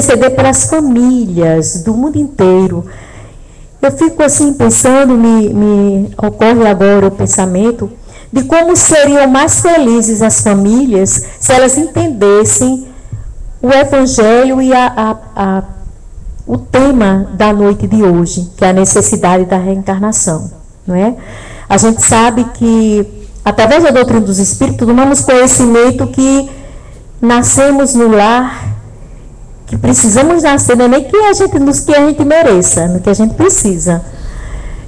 interceder pelas famílias do mundo inteiro. Eu fico assim pensando, me ocorre agora o pensamento de como seriam mais felizes as famílias se elas entendessem o Evangelho e o tema da noite de hoje, que é a necessidade da reencarnação, não é? A gente sabe que, através da doutrina dos Espíritos, tomamos conhecimento que nascemos no lar, que precisamos nascer, não é nem que a gente mereça, no que a gente precisa.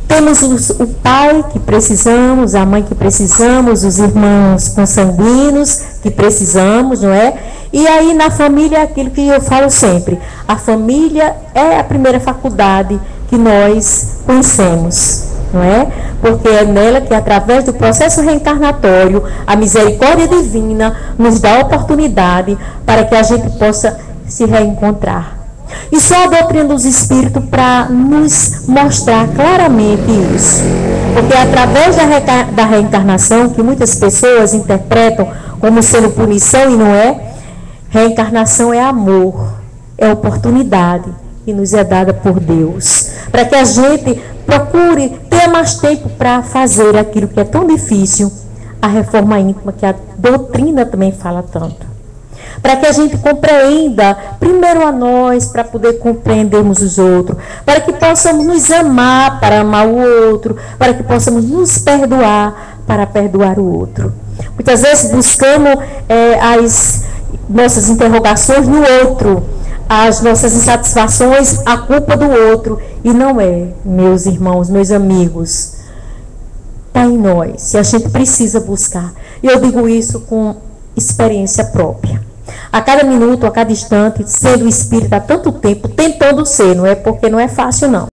Temos o pai que precisamos, a mãe que precisamos, os irmãos consanguíneos que precisamos, não é? E aí na família é aquilo que eu falo sempre, a família é a primeira faculdade que nós conhecemos, não é? Porque é nela que, através do processo reencarnatório, a misericórdia divina nos dá a oportunidade para que a gente possa se reencontrar. E só a doutrina dos Espíritos para nos mostrar claramente isso. Porque é através da reencarnação, que muitas pessoas interpretam como sendo punição, e não é. Reencarnação é amor, é oportunidade que nos é dada por Deus, para que a gente procure ter mais tempo para fazer aquilo que é tão difícil, a reforma íntima, que a doutrina também fala tanto. Para que a gente compreenda primeiro a nós, para poder compreendermos os outros, para que possamos nos amar para amar o outro, para que possamos nos perdoar para perdoar o outro. Muitas vezes buscamos as nossas interrogações no outro, as nossas insatisfações, a culpa do outro, e não é, meus irmãos, meus amigos, está em nós, se a gente precisa buscar. E eu digo isso com experiência própria. A cada minuto, a cada instante, sendo espírita há tanto tempo, tentando ser, não é porque não é fácil, não.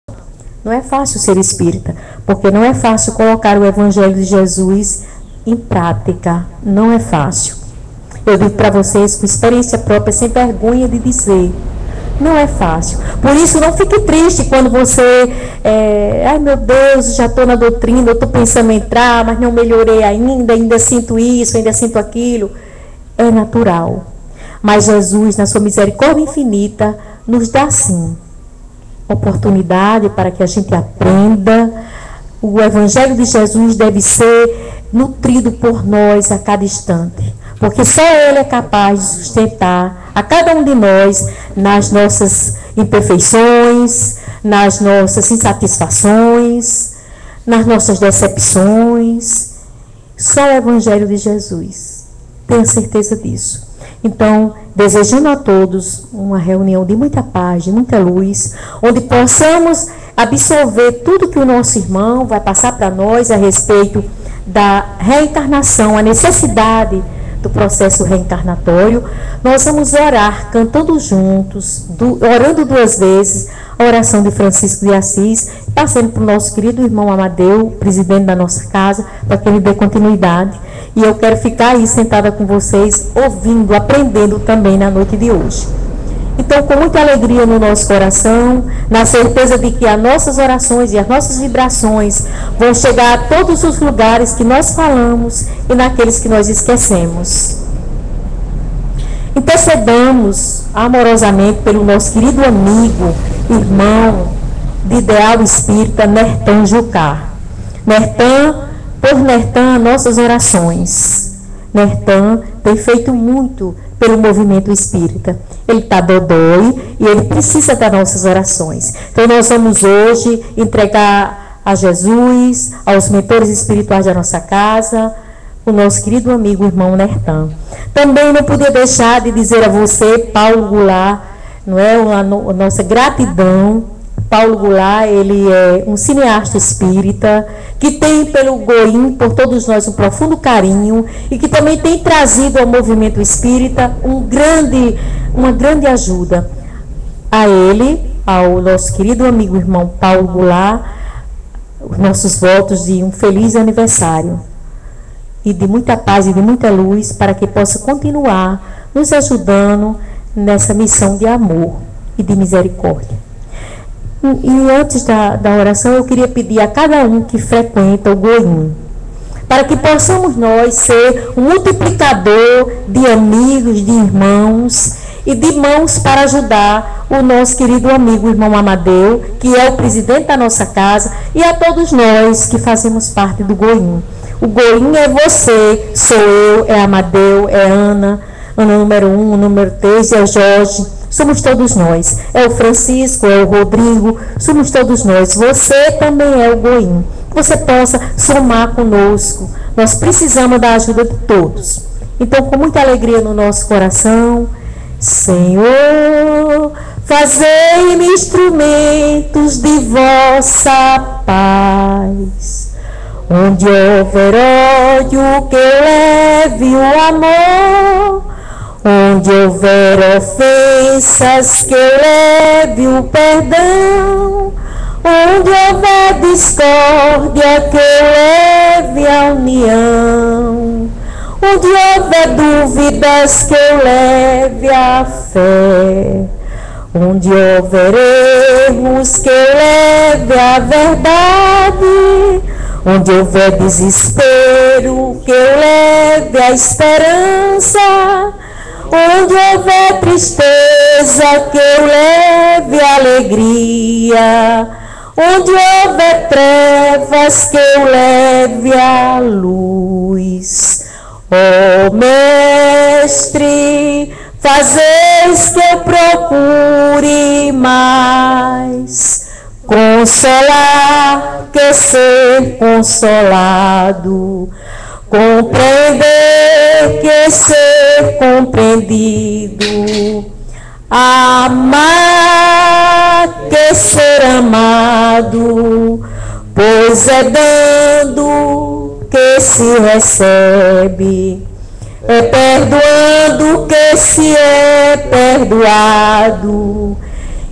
Não é fácil ser espírita, porque não é fácil colocar o Evangelho de Jesus em prática. Não é fácil. Eu digo para vocês com experiência própria, sem vergonha de dizer. Não é fácil. Por isso, não fique triste quando você... ai, meu Deus, já estou na doutrina, eu estou pensando em entrar, mas não melhorei ainda sinto isso, ainda sinto aquilo. É natural. Mas Jesus, na sua misericórdia infinita, nos dá, sim, oportunidade para que a gente aprenda. O Evangelho de Jesus deve ser nutrido por nós a cada instante. Porque só Ele é capaz de sustentar a cada um de nós nas nossas imperfeições, nas nossas insatisfações, nas nossas decepções. Só o Evangelho de Jesus. Tenha certeza disso. Então, desejando a todos uma reunião de muita paz, de muita luz, onde possamos absorver tudo que o nosso irmão vai passar para nós a respeito da reencarnação, a necessidade do processo reencarnatório. Nós vamos orar, cantando juntos, orando 2 vezes, a oração de Francisco de Assis, passando para o nosso querido irmão Amadeu, presidente da nossa casa, para que ele dê continuidade. E eu quero ficar aí sentada com vocês, ouvindo, aprendendo também na noite de hoje. Então, com muita alegria no nosso coração, na certeza de que as nossas orações e as nossas vibrações vão chegar a todos os lugares que nós falamos e naqueles que nós esquecemos. Intercedamos amorosamente pelo nosso querido amigo, irmão de ideal espírita, Nertan Jucá. Por Nertan, nossas orações. Nertan tem feito muito pelo movimento espírita. Ele está dodói e ele precisa das nossas orações. Então nós vamos hoje entregar a Jesus, aos mentores espirituais da nossa casa, o nosso querido amigo irmão Nertan. Também não podia deixar de dizer a você, Paulo Goulart, não é, a nossa gratidão. Paulo Goulart, ele é um cineasta espírita, que tem pelo Goim, por todos nós, um profundo carinho, e que também tem trazido ao movimento espírita uma grande ajuda. A ele, ao nosso querido amigo irmão Paulo Goulart, os nossos votos de um feliz aniversário, e de muita paz e de muita luz, para que possa continuar nos ajudando nessa missão de amor e de misericórdia. E antes da oração, eu queria pedir a cada um que frequenta o Goim, para que possamos nós ser um multiplicador de amigos, de irmãos e de mãos para ajudar o nosso querido amigo, irmão Amadeu, que é o presidente da nossa casa, e a todos nós que fazemos parte do Goim. O Goim é você, sou eu, é Amadeu, é Ana número 1, número 3, é o Jorge, somos todos nós. É o Francisco, é o Rodrigo, somos todos nós. Você também é o Goim. Que você possa somar conosco. Nós precisamos da ajuda de todos. Então, com muita alegria no nosso coração, Senhor, fazei-me instrumentos de vossa paz. Onde houver ódio, que eu leve o amor. Onde houver ofensas, que eu leve o perdão. Onde houver discórdia, que eu leve a união. Onde houver dúvidas, que eu leve a fé. Onde houver erros, que eu leve a verdade. Onde houver desespero, que eu leve a esperança. Onde houver tristeza, que eu leve a alegria. Onde houver trevas, que eu leve a luz. Ó Mestre, fazeis que eu procure mais consolar que ser consolado, compreender que ser compreendido, amar que ser amado, pois é dando que se recebe, é perdoando que se é perdoado,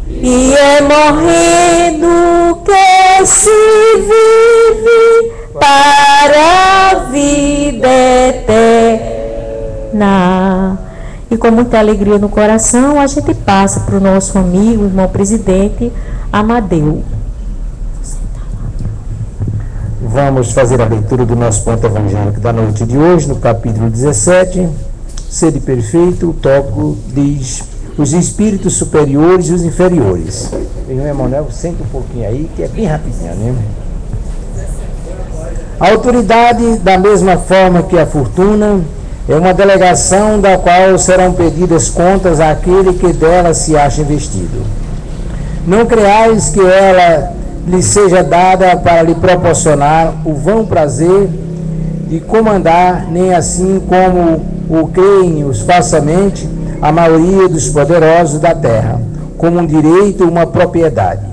e é morrendo que se vive para a vida eterna. E com muita alegria no coração, a gente passa para o nosso amigo, irmão presidente Amadeu. Vamos fazer a leitura do nosso ponto evangélico da noite de hoje, no capítulo 17. Sede perfeito, o tópico diz: os espíritos superiores e os inferiores. Irmão Emanuel, senta um pouquinho aí, que é bem rapidinho, né? A autoridade, da mesma forma que a fortuna, é uma delegação da qual serão pedidas contas àquele que dela se acha investido. Não creais que ela lhe seja dada para lhe proporcionar o vão prazer de comandar, nem assim como o creem os falsamente a maioria dos poderosos da terra, como um direito, uma propriedade.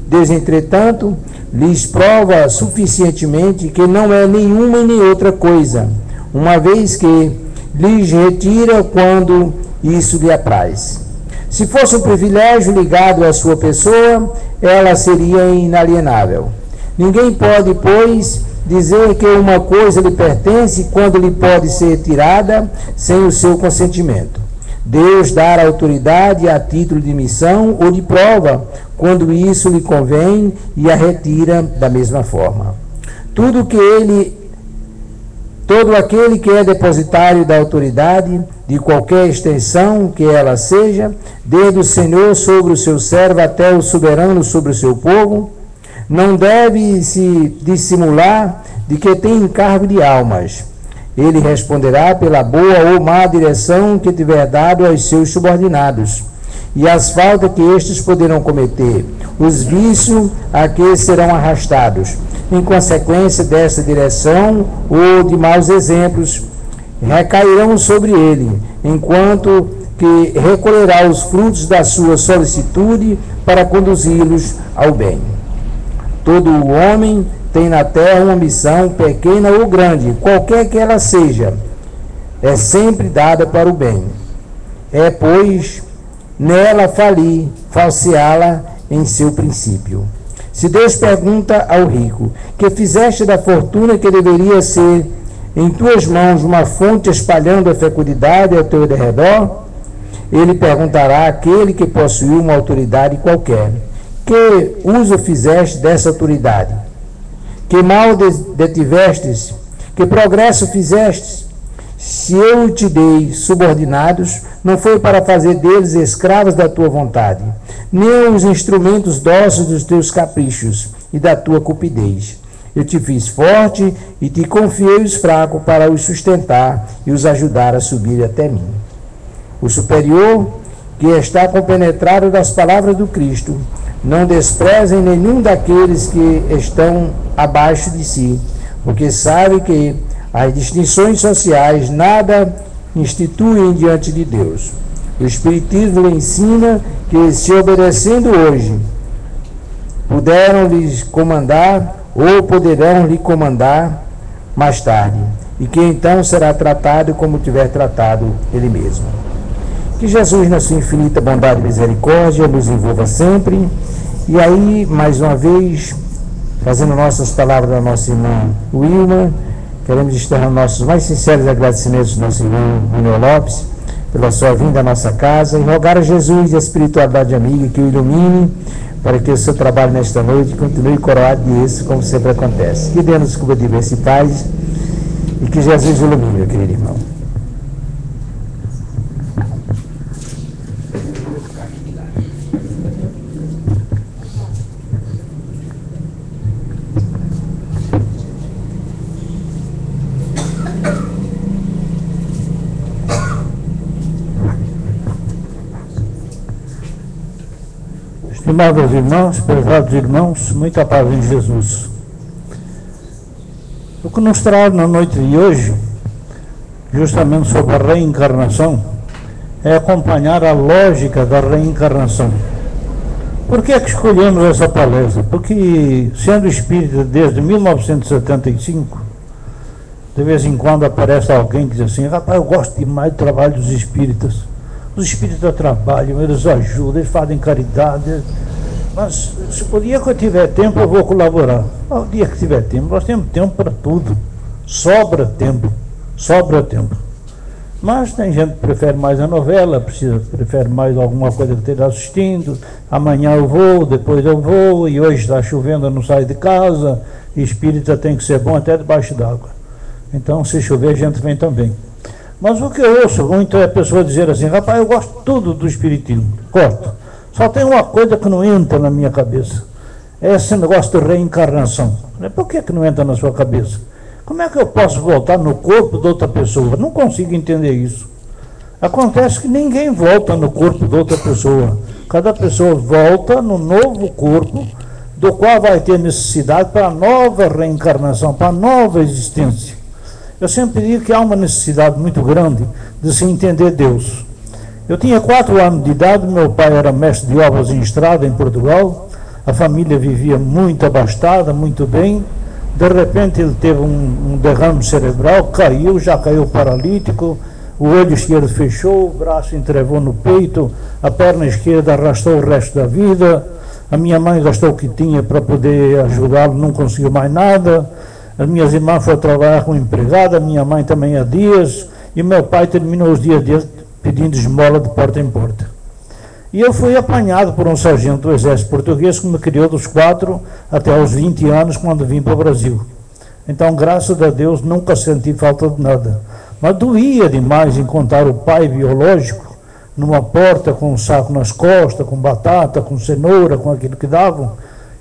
Deus, entretanto, lhes prova suficientemente que não é nenhuma e nem outra coisa, uma vez que lhes retira quando isso lhe apraz. Se fosse um privilégio ligado à sua pessoa, ela seria inalienável. Ninguém pode, pois, dizer que uma coisa lhe pertence quando lhe pode ser tirada sem o seu consentimento. Deus dá autoridade a título de missão ou de prova, quando isso lhe convém, e a retira da mesma forma. Todo aquele que é depositário da autoridade, de qualquer extensão que ela seja, desde o Senhor sobre o seu servo até o soberano sobre o seu povo, não deve se dissimular de que tem encargo de almas. Ele responderá pela boa ou má direção que tiver dado aos seus subordinados, e as faltas que estes poderão cometer, os vícios a que serão arrastados, em consequência dessa direção ou de maus exemplos, recairão sobre ele, enquanto que recolherá os frutos da sua solicitude para conduzi-los ao bem. Todo homem tem na terra uma missão, pequena ou grande, qualquer que ela seja, é sempre dada para o bem. É, pois, nela falseá-la em seu princípio. Se Deus pergunta ao rico: que fizeste da fortuna que deveria ser em tuas mãos uma fonte espalhando a fecundidade ao teu derredor? Ele perguntará àquele que possuiu uma autoridade qualquer: que uso fizeste dessa autoridade? Que mal detivestes? Que progresso fizestes? Se eu te dei subordinados, não foi para fazer deles escravos da tua vontade, nem os instrumentos dóceis dos teus caprichos e da tua cupidez. Eu te fiz forte e te confiei os fracos para os sustentar e os ajudar a subir até mim. O superior, que está compenetrado das palavras do Cristo, não desprezem nenhum daqueles que estão abaixo de si, porque sabe que as distinções sociais nada instituem diante de Deus. O Espiritismo lhe ensina que, se obedecendo hoje, puderam lhes comandar ou poderão lhe comandar mais tarde, e que então será tratado como tiver tratado ele mesmo. Que Jesus, na sua infinita bondade e misericórdia, nos envolva sempre. E aí, mais uma vez, fazendo nossas palavras da nossa irmã Wilma, queremos externar nossos mais sinceros agradecimentos ao nosso irmão Manuel Lopes pela sua vinda à nossa casa e rogar a Jesus e a espiritualidade amiga que o ilumine para que o seu trabalho nesta noite continue coroado de êxito, como sempre acontece. Que Deus nos cubra de bênção e paz e que Jesus ilumine, meu querido irmão. Estimados irmãos, prezados irmãos, muita paz em Jesus. O que nos traz na noite de hoje, justamente sobre a reencarnação, é acompanhar a lógica da reencarnação. Por que é que escolhemos essa palestra? Porque, sendo espírita desde 1975, de vez em quando aparece alguém que diz assim: rapaz, eu gosto demais do trabalho dos espíritas. Os espíritas trabalham, eles ajudam, eles fazem caridade, mas se o dia que eu tiver tempo eu vou colaborar. O dia que tiver tempo, nós temos tempo para tudo, sobra tempo. Mas tem gente que prefere mais a novela, prefere mais alguma coisa que esteja assistindo. Amanhã eu vou, depois eu vou, e hoje está chovendo, eu não saio de casa. E espírita tem que ser bom até debaixo d'água. Então, se chover, a gente vem também. Mas o que eu ouço muito é a pessoa dizer assim: rapaz, eu gosto tudo do espiritismo, gosto. Só tem uma coisa que não entra na minha cabeça, é esse negócio de reencarnação. Por que não entra na sua cabeça? Como é que eu posso voltar no corpo de outra pessoa? Não consigo entender isso. Acontece que ninguém volta no corpo de outra pessoa. Cada pessoa volta no novo corpo, do qual vai ter necessidade para a nova reencarnação, para a nova existência. Eu sempre digo que há uma necessidade muito grande de se entender Deus. Eu tinha 4 anos de idade, meu pai era mestre de obras em estrada em Portugal, a família vivia muito abastada, muito bem. De repente ele teve um derrame cerebral, caiu, já caiu paralítico, o olho esquerdo fechou, o braço entravou no peito, a perna esquerda arrastou o resto da vida. A minha mãe gastou o que tinha para poder ajudá-lo, não conseguiu mais nada. As minhas irmãs foram trabalhar com empregada, minha mãe também há dias, e meu pai terminou os dias dele pedindo esmola de porta em porta. E eu fui apanhado por um sargento do exército português que me criou dos 4 até aos 20 anos, quando vim para o Brasil. Então, graças a Deus, nunca senti falta de nada. Mas doía demais encontrar o pai biológico numa porta com um saco nas costas, com batata, com cenoura, com aquilo que davam,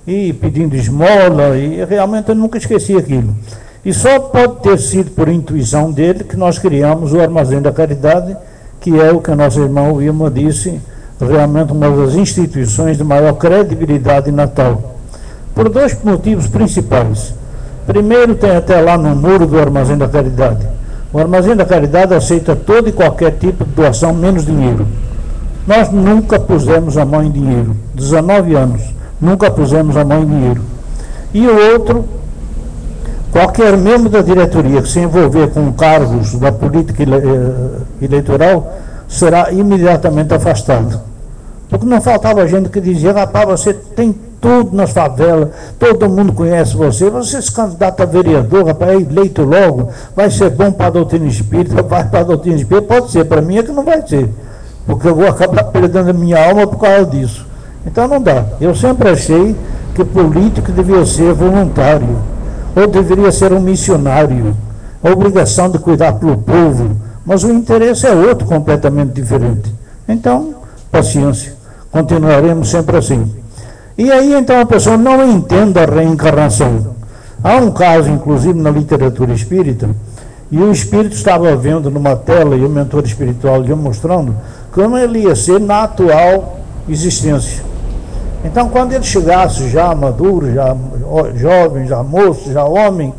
e pedindo esmola, e realmente eu nunca esqueci aquilo. E só pode ter sido por intuição dele que nós criamos o Armazém da Caridade, que é o que a nossa irmã Wilma disse, realmente uma das instituições de maior credibilidade em Natal. Por 2 motivos principais. Primeiro, tem até lá no muro do Armazém da Caridade. O Armazém da Caridade aceita todo e qualquer tipo de doação, menos dinheiro. Nós nunca pusemos a mão em dinheiro. 19 anos. Nunca pusemos a mão em dinheiro. E o outro, qualquer membro da diretoria que se envolver com cargos da política eleitoral será imediatamente afastado. Porque não faltava gente que dizia: rapaz, você tem tudo nas favelas, todo mundo conhece você, você se candidata a vereador, rapaz, é eleito logo, vai ser bom para a doutrina espírita, vai para a doutrina espírita, pode ser, para mim é que não vai ser, porque eu vou acabar perdendo a minha alma por causa disso. Então não dá. Eu sempre achei que político devia ser voluntário, ou deveria ser um missionário. a obrigação de cuidar pelo povo, mas o interesse é outro, completamente diferente. Então, paciência, continuaremos sempre assim. E aí, então, a pessoa não entende a reencarnação. Há um caso, inclusive, na literatura espírita, e o espírito estava vendo numa tela, e o mentor espiritual ia mostrando, como ele ia ser na atual existência. Então, quando ele chegasse já maduro, já jovem, já moço, já homem,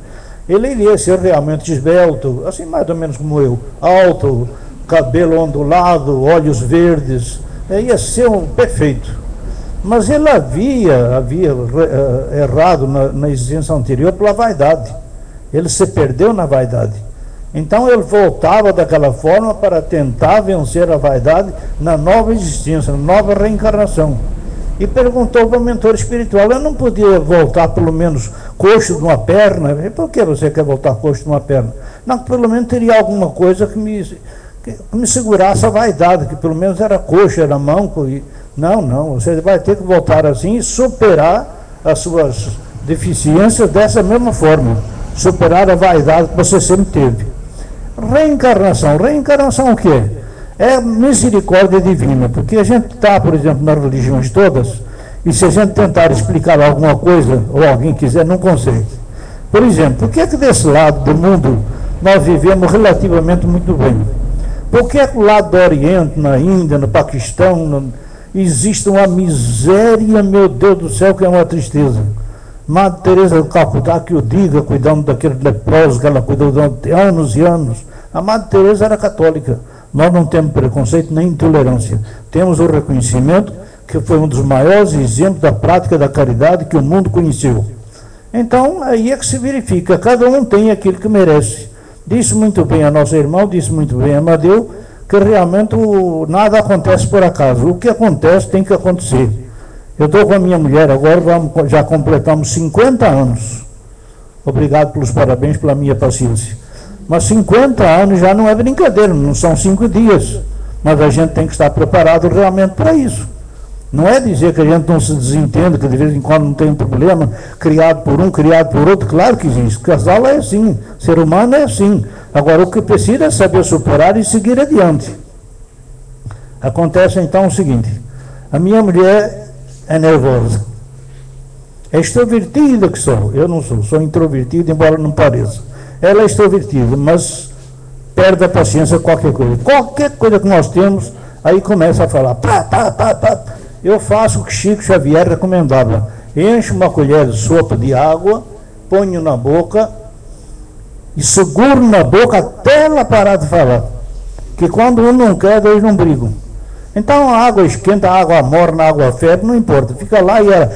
ele iria ser realmente esbelto, assim mais ou menos como eu, alto, cabelo ondulado, olhos verdes, ia ser um perfeito. Mas ele havia errado na existência anterior pela vaidade. Ele se perdeu na vaidade. Então ele voltava daquela forma para tentar vencer a vaidade na nova existência, na nova reencarnação. E perguntou para o mentor espiritual: eu não podia voltar pelo menos coxo de uma perna? E por que você quer voltar coxo de uma perna? Não, pelo menos teria alguma coisa que me segurasse a vaidade, que pelo menos era coxo, era manco. Não, você vai ter que voltar assim e superar as suas deficiências dessa mesma forma. Superar a vaidade que você sempre teve. Reencarnação o quê? É misericórdia divina, porque a gente está, por exemplo, nas religiões todas, e se a gente tentar explicar alguma coisa, ou alguém quiser, não consegue. Por exemplo, por que desse lado do mundo nós vivemos relativamente muito bem? Por que do lado do Oriente, na Índia, no Paquistão, existe uma miséria, meu Deus do céu, que é uma tristeza? Madre Teresa do Calcutá que o diga, cuidando daqueles leprosos que ela cuidou durante anos e anos. A Madre Teresa era católica. Nós não temos preconceito nem intolerância. Temos o reconhecimento que foi um dos maiores exemplos da prática da caridade que o mundo conheceu. Então, aí é que se verifica. Cada um tem aquilo que merece. Disse muito bem a nossa irmã, disse muito bem a Amadeu, que realmente nada acontece por acaso. O que acontece tem que acontecer. Eu estou com a minha mulher agora, já completamos 50 anos. Obrigado pelos parabéns, pela minha paciência. Mas 50 anos já não é brincadeira, não são 5 dias. Mas a gente tem que estar preparado realmente para isso. Não é dizer que a gente não se desentenda, que de vez em quando não tem um problema, criado por um, criado por outro. Claro que existe. Casal é assim, ser humano é assim. Agora, o que precisa é saber superar e seguir adiante. Acontece então o seguinte: a minha mulher é nervosa. É extrovertida que sou. Eu não sou introvertido, embora não pareça. Ela é extrovertida, mas perde a paciência qualquer coisa. Qualquer coisa que nós temos, aí começa a falar. Eu faço o que Chico Xavier recomendava. Encho uma colher de sopa de água, ponho na boca e seguro na boca até ela parar de falar. Que quando um não quer, dois não brigam. Então a água esquenta, a água morna, a água ferve, não importa. Fica lá e ela...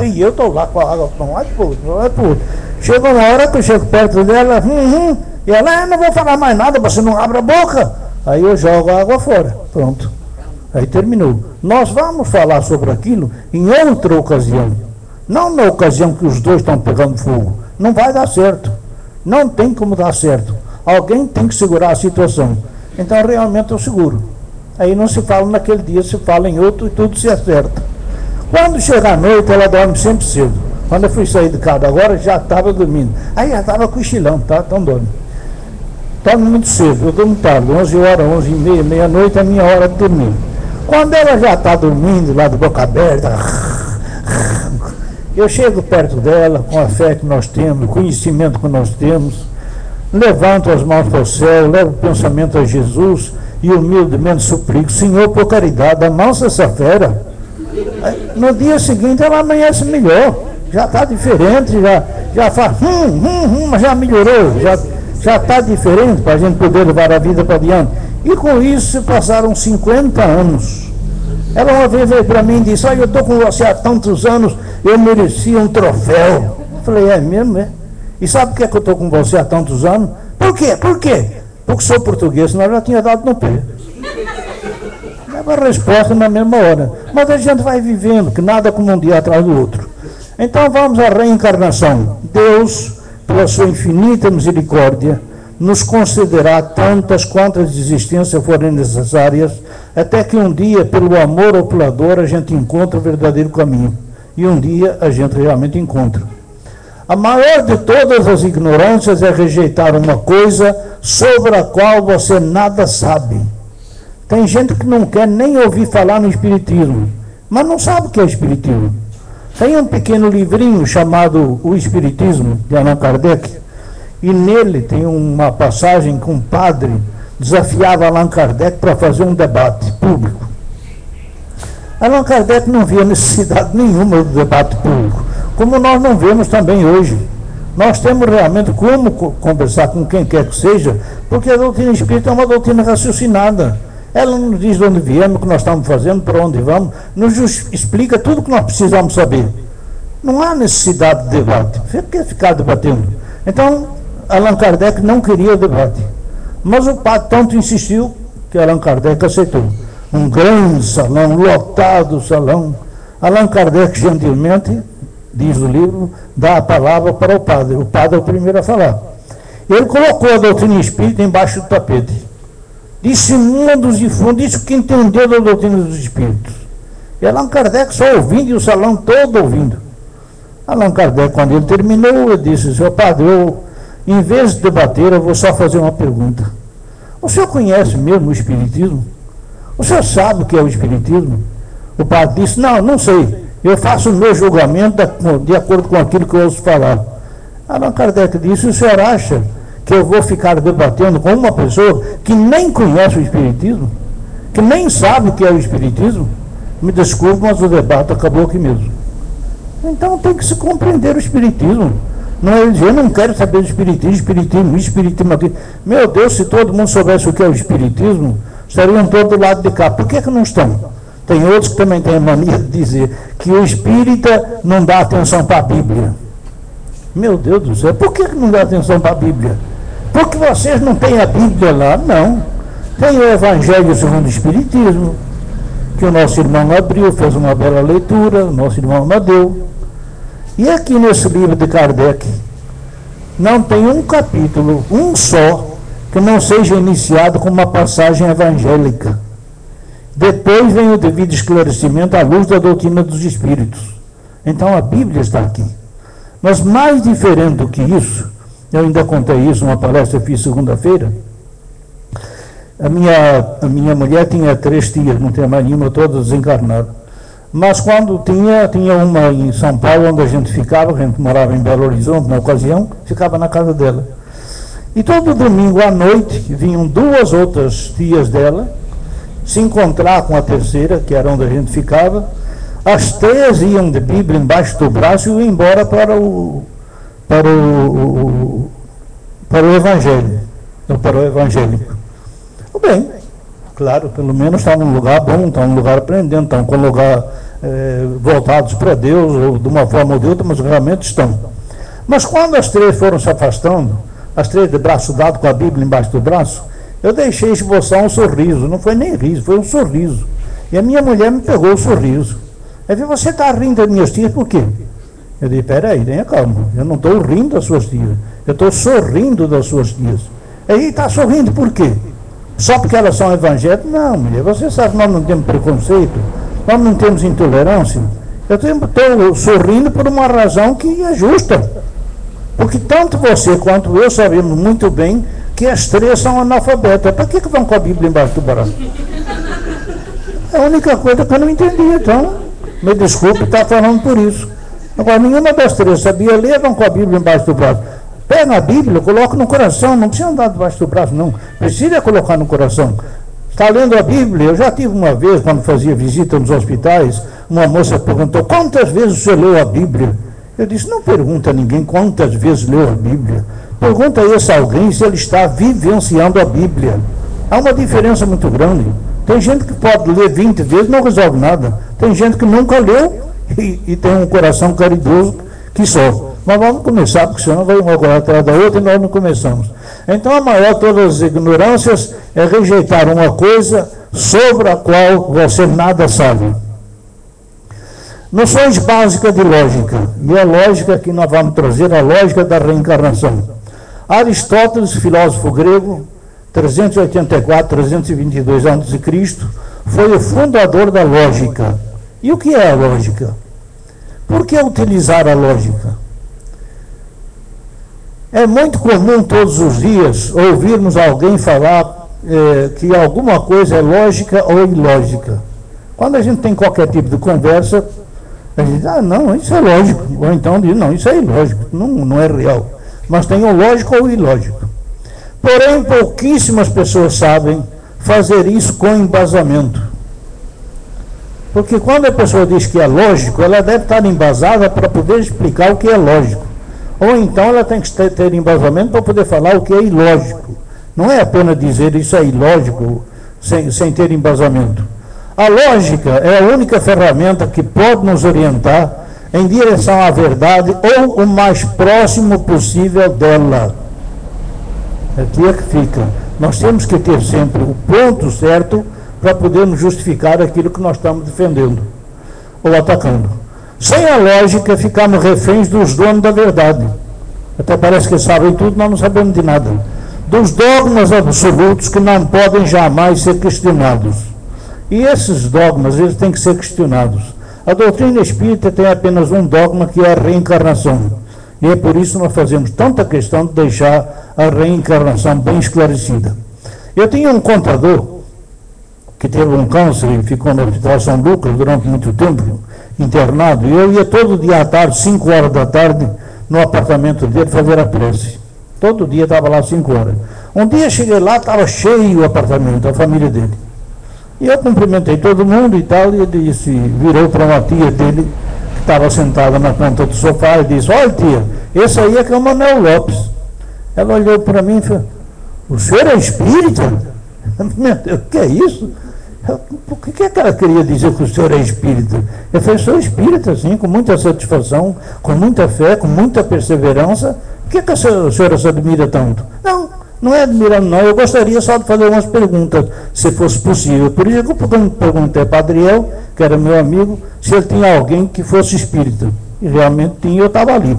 E eu estou lá com a água para um lado e para o outro. Chega uma hora que eu chego perto dela, e ela, não vou falar mais nada, você não abre a boca. Aí eu jogo a água fora. Pronto. Aí terminou. Nós vamos falar sobre aquilo em outra ocasião. Não na ocasião que os dois estão pegando fogo. Não vai dar certo. Não tem como dar certo. Alguém tem que segurar a situação. Então realmente eu seguro. Aí não se fala naquele dia, se fala em outro e tudo se acerta. Quando chega a noite, ela dorme sempre cedo. Quando eu fui sair de casa agora, já estava dormindo. Aí já estava cochilando, tá? Então dorme. Dorme muito cedo, eu durmo tarde, 11 horas, 11h30, meia-noite é a minha hora de dormir. Quando ela já está dormindo, lá de boca aberta, eu chego perto dela, com a fé que nós temos, o conhecimento que nós temos, levanto as mãos para o céu, levo o pensamento a Jesus e humildemente suplico: Senhor, por caridade, amansa essa fera. No dia seguinte ela amanhece melhor, já está diferente, já faz mas já melhorou, já está diferente para a gente poder levar a vida para diante. E com isso se passaram 50 anos. Ela uma vez veio para mim e disse: eu estou com você há tantos anos, eu merecia um troféu. Eu falei: é mesmo, é? E sabe por que eu estou com você há tantos anos? Por quê? Porque sou português, senão eu já tinha dado no pé. Dava a resposta na mesma hora. Mas a gente vai vivendo, que nada como um dia atrás do outro. Então vamos à reencarnação. Deus, pela sua infinita misericórdia, nos concederá tantas quantas existências forem necessárias, até que um dia, pelo amor ou pela dor, a gente encontre o verdadeiro caminho. E um dia a gente realmente encontra. A maior de todas as ignorâncias é rejeitar uma coisa sobre a qual você nada sabe. Tem gente que não quer nem ouvir falar no Espiritismo, mas não sabe o que é Espiritismo. Tem um pequeno livrinho chamado O Espiritismo, de Allan Kardec, e nele tem uma passagem que um padre desafiava Allan Kardec para fazer um debate público. Allan Kardec não via necessidade nenhuma do debate público, como nós não vemos também hoje. Nós temos realmente como conversar com quem quer que seja, porque a doutrina espírita é uma doutrina raciocinada. Ela nos diz de onde viemos, o que nós estamos fazendo, para onde vamos, nos explica tudo o que nós precisamos saber. Não há necessidade de debate. Fica ficar debatendo. Então, Allan Kardec não queria debate. Mas o padre tanto insistiu que Allan Kardec aceitou. Um grande salão, lotado salão. Allan Kardec, gentilmente, diz o livro, dá a palavra para o padre. O padre é o primeiro a falar. Ele colocou a doutrina espírita embaixo do tapete. Disse mundos e fundos, disse o que entendeu da doutrina dos espíritos. E Allan Kardec só ouvindo, e o salão todo ouvindo. Allan Kardec, quando ele terminou, ele disse: seu padre, em vez de debater, eu vou só fazer uma pergunta. O senhor conhece mesmo o Espiritismo? O senhor sabe o que é o Espiritismo? O padre disse: não sei. Eu faço o meu julgamento de acordo com aquilo que eu ouço falar. Allan Kardec disse: o senhor acha que eu vou ficar debatendo com uma pessoa que nem conhece o Espiritismo, que nem sabe o que é o Espiritismo? Me desculpe, mas o debate acabou aqui mesmo. Então tem que se compreender o Espiritismo. Não é dizer: eu não quero saber do Espiritismo aqui. Meu Deus, se todo mundo soubesse o que é o Espiritismo, estariam todos do lado de cá. Por que não estão? Tem outros que também têm a mania de dizer que o espírita não dá atenção para a Bíblia. Meu Deus do céu, por que não dá atenção para a Bíblia? Porque vocês não têm a Bíblia lá? Não. Tem o Evangelho segundo o Espiritismo, que o nosso irmão abriu, fez uma bela leitura, o nosso irmão Amadeu. E aqui nesse livro de Kardec, não tem um capítulo, um só, que não seja iniciado com uma passagem evangélica. Depois vem o devido esclarecimento à luz da doutrina dos Espíritos. Então a Bíblia está aqui. Mas mais diferente do que isso, eu ainda contei isso numa palestra que eu fiz segunda-feira. A minha mulher tinha 3 tias, não tinha mais nenhuma, todas desencarnaram. Mas quando tinha uma em São Paulo, onde a gente morava em Belo Horizonte na ocasião, ficava na casa dela. E todo domingo à noite vinham 2 outras tias dela se encontrar com a terceira, que era onde a gente ficava. As 3 iam de Bíblia embaixo do braço e iam embora para o Evangelho, ou para o evangélico. Bem, claro, pelo menos estão num lugar bom, estão num lugar aprendendo, estão com um lugar voltados para Deus, ou de uma forma ou de outra, mas realmente estão. Mas quando as 3 foram se afastando, as 3 de braço dado com a Bíblia embaixo do braço, eu deixei esboçar um sorriso. Não foi nem riso, foi um sorriso. E a minha mulher me pegou o sorriso. Ela disse: você está rindo das minhas tias por quê? Eu disse: peraí, tenha calma, eu não estou rindo das suas tias, eu estou sorrindo das suas tias. Aí está sorrindo por quê? Só porque elas são evangélicas? Não, mulher, você sabe que nós não temos preconceito, nós não temos intolerância. Eu estou sorrindo por uma razão que é justa. Porque tanto você quanto eu sabemos muito bem que as 3 são analfabetas. Para que vão com a Bíblia embaixo do braço? É a única coisa que eu não entendi. Então, me desculpe estar falando por isso. Agora, nenhuma das 3 sabia ler, vão com a Bíblia embaixo do braço. Pega a Bíblia, coloca no coração, não precisa andar debaixo do braço, não. Precisa colocar no coração. Está lendo a Bíblia? Eu já tive uma vez, quando fazia visita nos hospitais, uma moça perguntou: quantas vezes o senhor leu a Bíblia? Eu disse: não pergunta a ninguém quantas vezes leu a Bíblia. Pergunta a esse alguém se ele está vivenciando a Bíblia. Há uma diferença muito grande. Tem gente que pode ler 20 vezes e não resolve nada. Tem gente que nunca leu e tem um coração caridoso que só. Mas vamos começar, porque senão vai uma coisa atrás da outra e nós não começamos. Então a maior de todas as ignorâncias é rejeitar uma coisa sobre a qual você nada sabe. Noções básicas de lógica. E a lógica que nós vamos trazer, a lógica da reencarnação. Aristóteles, filósofo grego, 384-322 a.C., foi o fundador da lógica. E o que é a lógica? Por que utilizar a lógica? É muito comum todos os dias ouvirmos alguém falar que alguma coisa é lógica ou ilógica. Quando a gente tem qualquer tipo de conversa, a gente diz, não, isso é lógico. Ou então diz, não, isso é ilógico, não é real. Mas tem o lógico ou ilógico. Porém, pouquíssimas pessoas sabem fazer isso com embasamento. Porque quando a pessoa diz que é lógico, ela deve estar embasada para poder explicar o que é lógico. Ou então ela tem que ter embasamento para poder falar o que é ilógico. Não é apenas dizer isso é ilógico sem ter embasamento. A lógica é a única ferramenta que pode nos orientar em direção à verdade ou o mais próximo possível dela. Aqui é que fica. Nós temos que ter sempre o ponto certo para podermos justificar aquilo que nós estamos defendendo ou atacando. Sem a lógica, ficamos reféns dos donos da verdade. Até parece que sabem tudo, nós não sabemos de nada. Dos dogmas absolutos que não podem jamais ser questionados. E esses dogmas, eles têm que ser questionados. A doutrina espírita tem apenas um dogma, que é a reencarnação. E é por isso que nós fazemos tanta questão de deixar a reencarnação bem esclarecida. Eu tinha um contador que teve um câncer e ficou no Hospital São Lucas durante muito tempo, internado. E eu ia todo dia à tarde, 5 horas da tarde, no apartamento dele fazer a prece. Todo dia estava lá 5 horas. Um dia cheguei lá, estava cheio o apartamento, a família dele. E eu cumprimentei todo mundo e tal, e ele disse, virou para uma tia dele, que estava sentada na ponta do sofá, e disse, olha tia, esse aí é que é o Manuel Lopes. Ela olhou para mim e falou, o senhor é espírita? Meu Deus, o que é isso? O que é que ela queria dizer que o senhor é espírita? Eu falei, sou espírita, sim, com muita satisfação, com muita fé, com muita perseverança. Por que a senhora se admira tanto? Não é admirando, não. Eu gostaria só de fazer umas perguntas, se fosse possível. Por isso que eu perguntei para Adriel, que era meu amigo, se ele tinha alguém que fosse espírita. E realmente tinha, eu estava ali.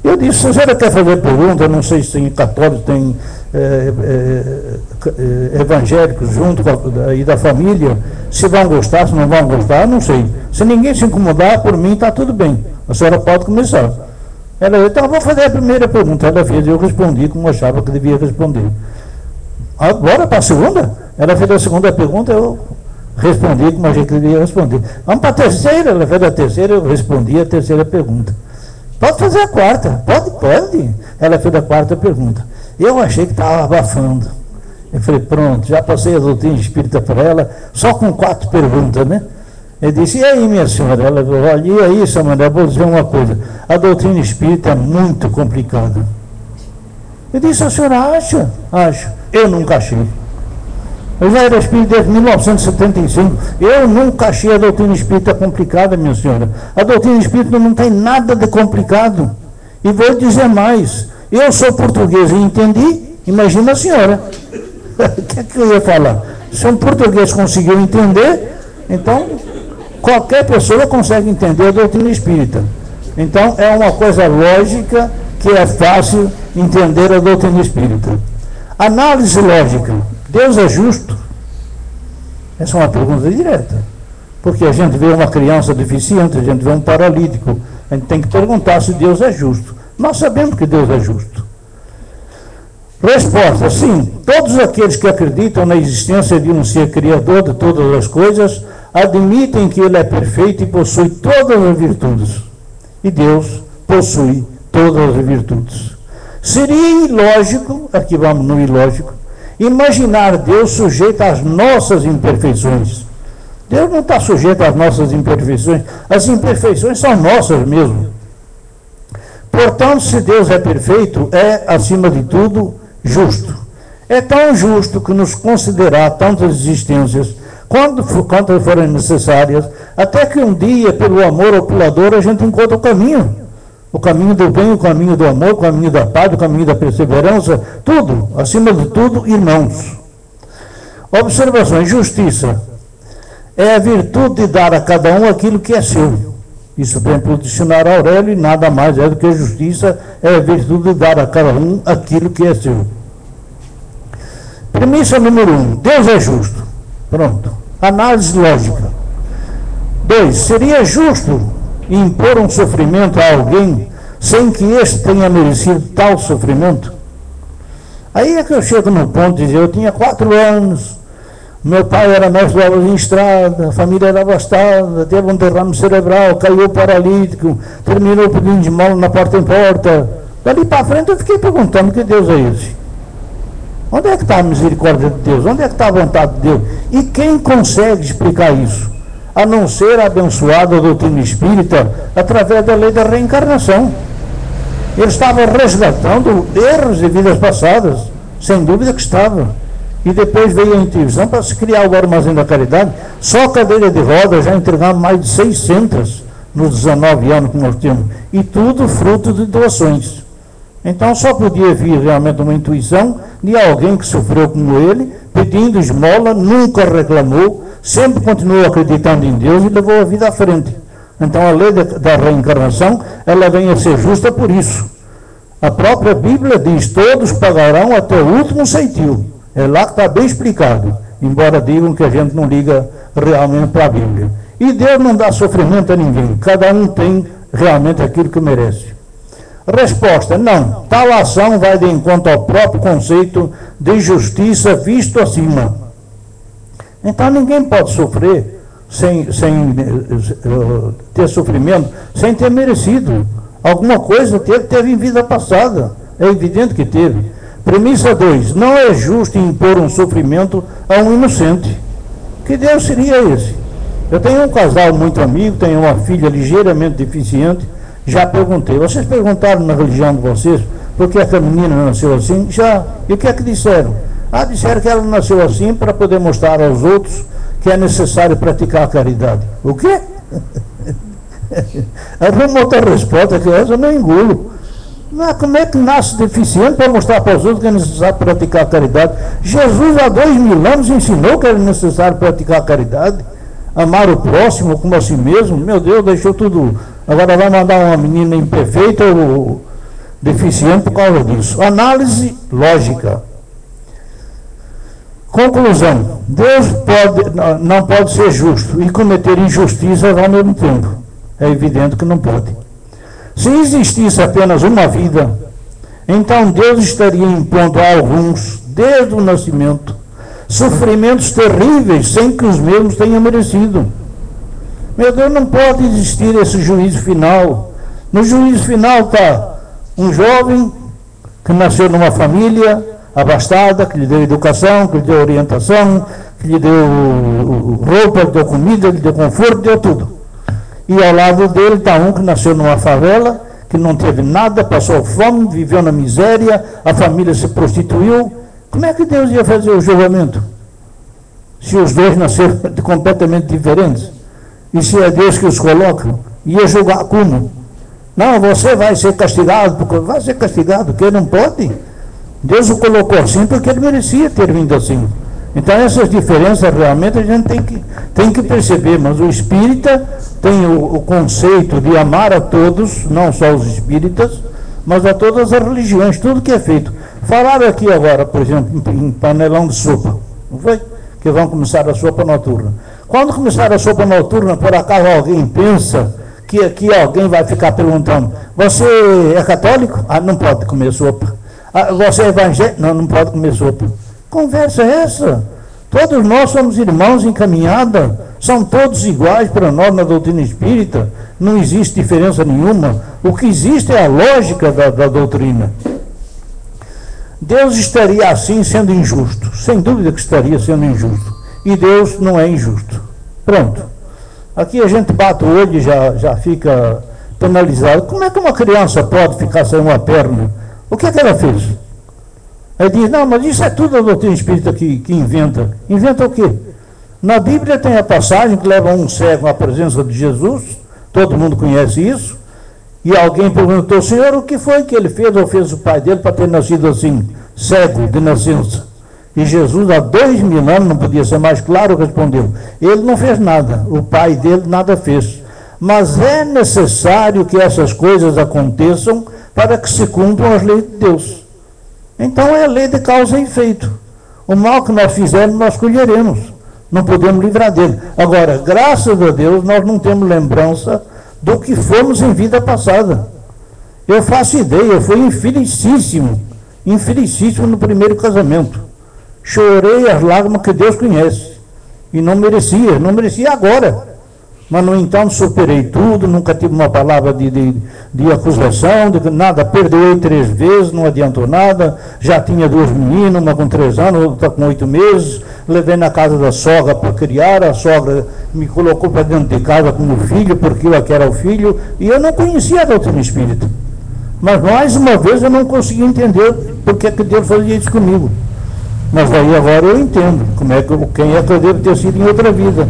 Eu disse, se a senhora quer fazer pergunta, não sei se tem católicos, tem evangélicos junto da família, se vão gostar, se não vão gostar, não sei. Se ninguém se incomodar, por mim está tudo bem. A senhora pode começar. Ela disse, então vou fazer a primeira pergunta. Ela fez, eu respondi como achava que devia responder. Agora para a segunda? Ela fez a segunda pergunta, eu respondi como achei que devia responder. Vamos para a terceira? Ela fez a terceira, eu respondi a terceira pergunta. Pode fazer a quarta? Pode. Ela fez a quarta pergunta. Eu achei que estava abafando. Eu falei, pronto, já passei a doutrina espírita para ela, só com 4 perguntas, né? Ele disse, e aí, minha senhora? Ela falou, olha, e aí, Samuel, eu vou dizer uma coisa, a doutrina espírita é muito complicada. Eu disse, a senhora acha? Acho. Eu nunca achei. Eu já era espírita desde 1975. Eu nunca achei a doutrina espírita complicada, minha senhora. A doutrina espírita não tem nada de complicado. E vou dizer mais, eu sou português e entendi, imagina a senhora. O que é que eu ia falar? Se um português conseguiu entender, então qualquer pessoa consegue entender a doutrina espírita. Então é uma coisa lógica que é fácil entender a doutrina espírita. Análise lógica. Deus é justo? Essa é uma pergunta direta. Porque a gente vê uma criança deficiente, a gente vê um paralítico. A gente tem que perguntar se Deus é justo. Nós sabemos que Deus é justo. Resposta, sim. Todos aqueles que acreditam na existência de um ser criador de todas as coisas admitem que ele é perfeito e possui todas as virtudes. E Deus possui todas as virtudes. Seria ilógico, aqui vamos no ilógico, imaginar Deus sujeito às nossas imperfeições. Deus não está sujeito às nossas imperfeições. As imperfeições são nossas mesmo. Portanto, se Deus é perfeito, é, acima de tudo, justo. É tão justo que nos concederá tantas existências quanto forem necessárias, até que um dia, pelo amor ou pela dor, a gente encontra o caminho do bem, o caminho do amor, o caminho da paz, o caminho da perseverança, tudo, acima de tudo, irmãos. Observações, justiça é a virtude de dar a cada um aquilo que é seu. Isso vem para o dicionário Aurélio, e nada mais é do que justiça, é a virtude de dar a cada um aquilo que é seu. Premissa número 1, Deus é justo. Pronto. Análise lógica. 2, seria justo impor um sofrimento a alguém sem que este tenha merecido tal sofrimento? Aí é que eu chego no ponto de dizer, eu tinha 4 anos, meu pai era mestre de obras em estrada, a família era abastada, teve um derrame cerebral, caiu paralítico, terminou pedindo de esmola na porta em porta. Dali para frente eu fiquei perguntando, que Deus é esse? Onde é que está a misericórdia de Deus? Onde é que está a vontade de Deus? E quem consegue explicar isso? A não ser abençoado a doutrina espírita através da lei da reencarnação. Ele estava resgatando erros de vidas passadas, sem dúvida que estava. E depois veio a intuição para se criar o Armazém da Caridade. Só a cadeira de rodas já entregamos mais de 600 nos 19 anos que nós temos. E tudo fruto de doações. Então só podia vir realmente uma intuição de alguém que sofreu como ele, pedindo esmola, nunca reclamou, sempre continuou acreditando em Deus e levou a vida à frente. Então a lei da reencarnação, ela vem a ser justa por isso. A própria Bíblia diz, todos pagarão até o último ceitil. É lá que está bem explicado, embora digam que a gente não liga realmente para a Bíblia. E Deus não dá sofrimento a ninguém, cada um tem realmente aquilo que merece. Resposta, não, tal ação vai de encontro ao próprio conceito de justiça visto acima. Então ninguém pode sofrer sem ter sofrimento, sem ter merecido. Alguma coisa teve em vida passada, é evidente que teve. Premissa 2, não é justo impor um sofrimento a um inocente. Que Deus seria esse? Eu tenho um casal muito amigo, tenho uma filha ligeiramente deficiente. Já perguntei, vocês perguntaram na religião de vocês por que a menina nasceu assim? Já. E o que é que disseram? Disseram que ela nasceu assim para poder mostrar aos outros que é necessário praticar a caridade. O quê? Arruma outra resposta que essa eu não engulo. Mas como é que nasce deficiente para mostrar para os outros que é necessário praticar a caridade? Jesus há 2000 anos ensinou que era necessário praticar a caridade. Amar o próximo como a si mesmo. Meu Deus, deixou tudo. Agora vai mandar uma menina imperfeita ou deficiente por causa disso. Análise lógica. Conclusão. Deus não pode ser justo e cometer injustiças ao mesmo tempo. É evidente que não pode. Se existisse apenas uma vida, então Deus estaria impondo a alguns, desde o nascimento, sofrimentos terríveis sem que os mesmos tenham merecido. Meu Deus, não pode existir esse juízo final. No juízo final está um jovem que nasceu numa família abastada, que lhe deu educação, que lhe deu orientação, que lhe deu roupa, lhe deu comida, lhe deu conforto, deu tudo. E ao lado dele está um que nasceu numa favela, que não teve nada, passou fome, viveu na miséria, a família se prostituiu. Como é que Deus ia fazer o julgamento? Se os dois nasceram completamente diferentes? E se é Deus que os coloca? Ia julgar como? Não, você vai ser castigado, porque vai ser castigado, porque não pode. Deus o colocou assim porque ele merecia ter vindo assim. Então essas diferenças realmente a gente tem que perceber, mas o espírita tem o conceito de amar a todos, não só os espíritas, mas a todas as religiões, tudo que é feito. Falaram aqui agora, por exemplo, em panelão de sopa, não foi? Que vão começar a sopa noturna. Quando começar a sopa noturna, por acaso alguém pensa que aqui alguém vai ficar perguntando, você é católico? Não pode comer sopa. Você é evangélico? Não pode comer sopa. Conversa é essa? Todos nós somos irmãos em caminhada, são todos iguais para nós na doutrina espírita, não existe diferença nenhuma. O que existe é a lógica da doutrina. Deus estaria assim sendo injusto, sem dúvida que estaria sendo injusto, e Deus não é injusto. Pronto. Aqui a gente bate o olho e já fica penalizado. Como é que uma criança pode ficar sem uma perna? O que é que ela fez? Aí diz, não, mas isso é tudo a doutrina espírita que inventa. Inventa o quê? Na Bíblia tem a passagem que leva um cego à presença de Jesus, todo mundo conhece isso, e alguém perguntou, Senhor, o que foi que ele fez ou fez o pai dele para ter nascido assim, cego de nascença? E Jesus, há 2000 anos, não podia ser mais claro, respondeu, ele não fez nada, o pai dele nada fez. Mas é necessário que essas coisas aconteçam para que se cumpram as leis de Deus. Então é a lei de causa e efeito. O mal que nós fizermos, nós colheremos. Não podemos livrar dele. Agora, graças a Deus, nós não temos lembrança do que fomos em vida passada. Eu faço ideia, eu fui infelicíssimo no primeiro casamento. Chorei as lágrimas que Deus conhece. E não merecia agora. Mas, no entanto, superei tudo, nunca tive uma palavra de acusação, de nada. Perdoei 3 vezes, não adiantou nada. Já tinha 2 meninas, uma com 3 anos, outra com 8 meses. Levei na casa da sogra para criar. A sogra me colocou para dentro de casa como filho, porque eu aqui era o filho. E eu não conhecia a doutrina espírita. Mas, mais uma vez, eu não conseguia entender por que Deus fazia isso comigo. Mas daí agora eu entendo quem é que eu devo ter sido em outra vida.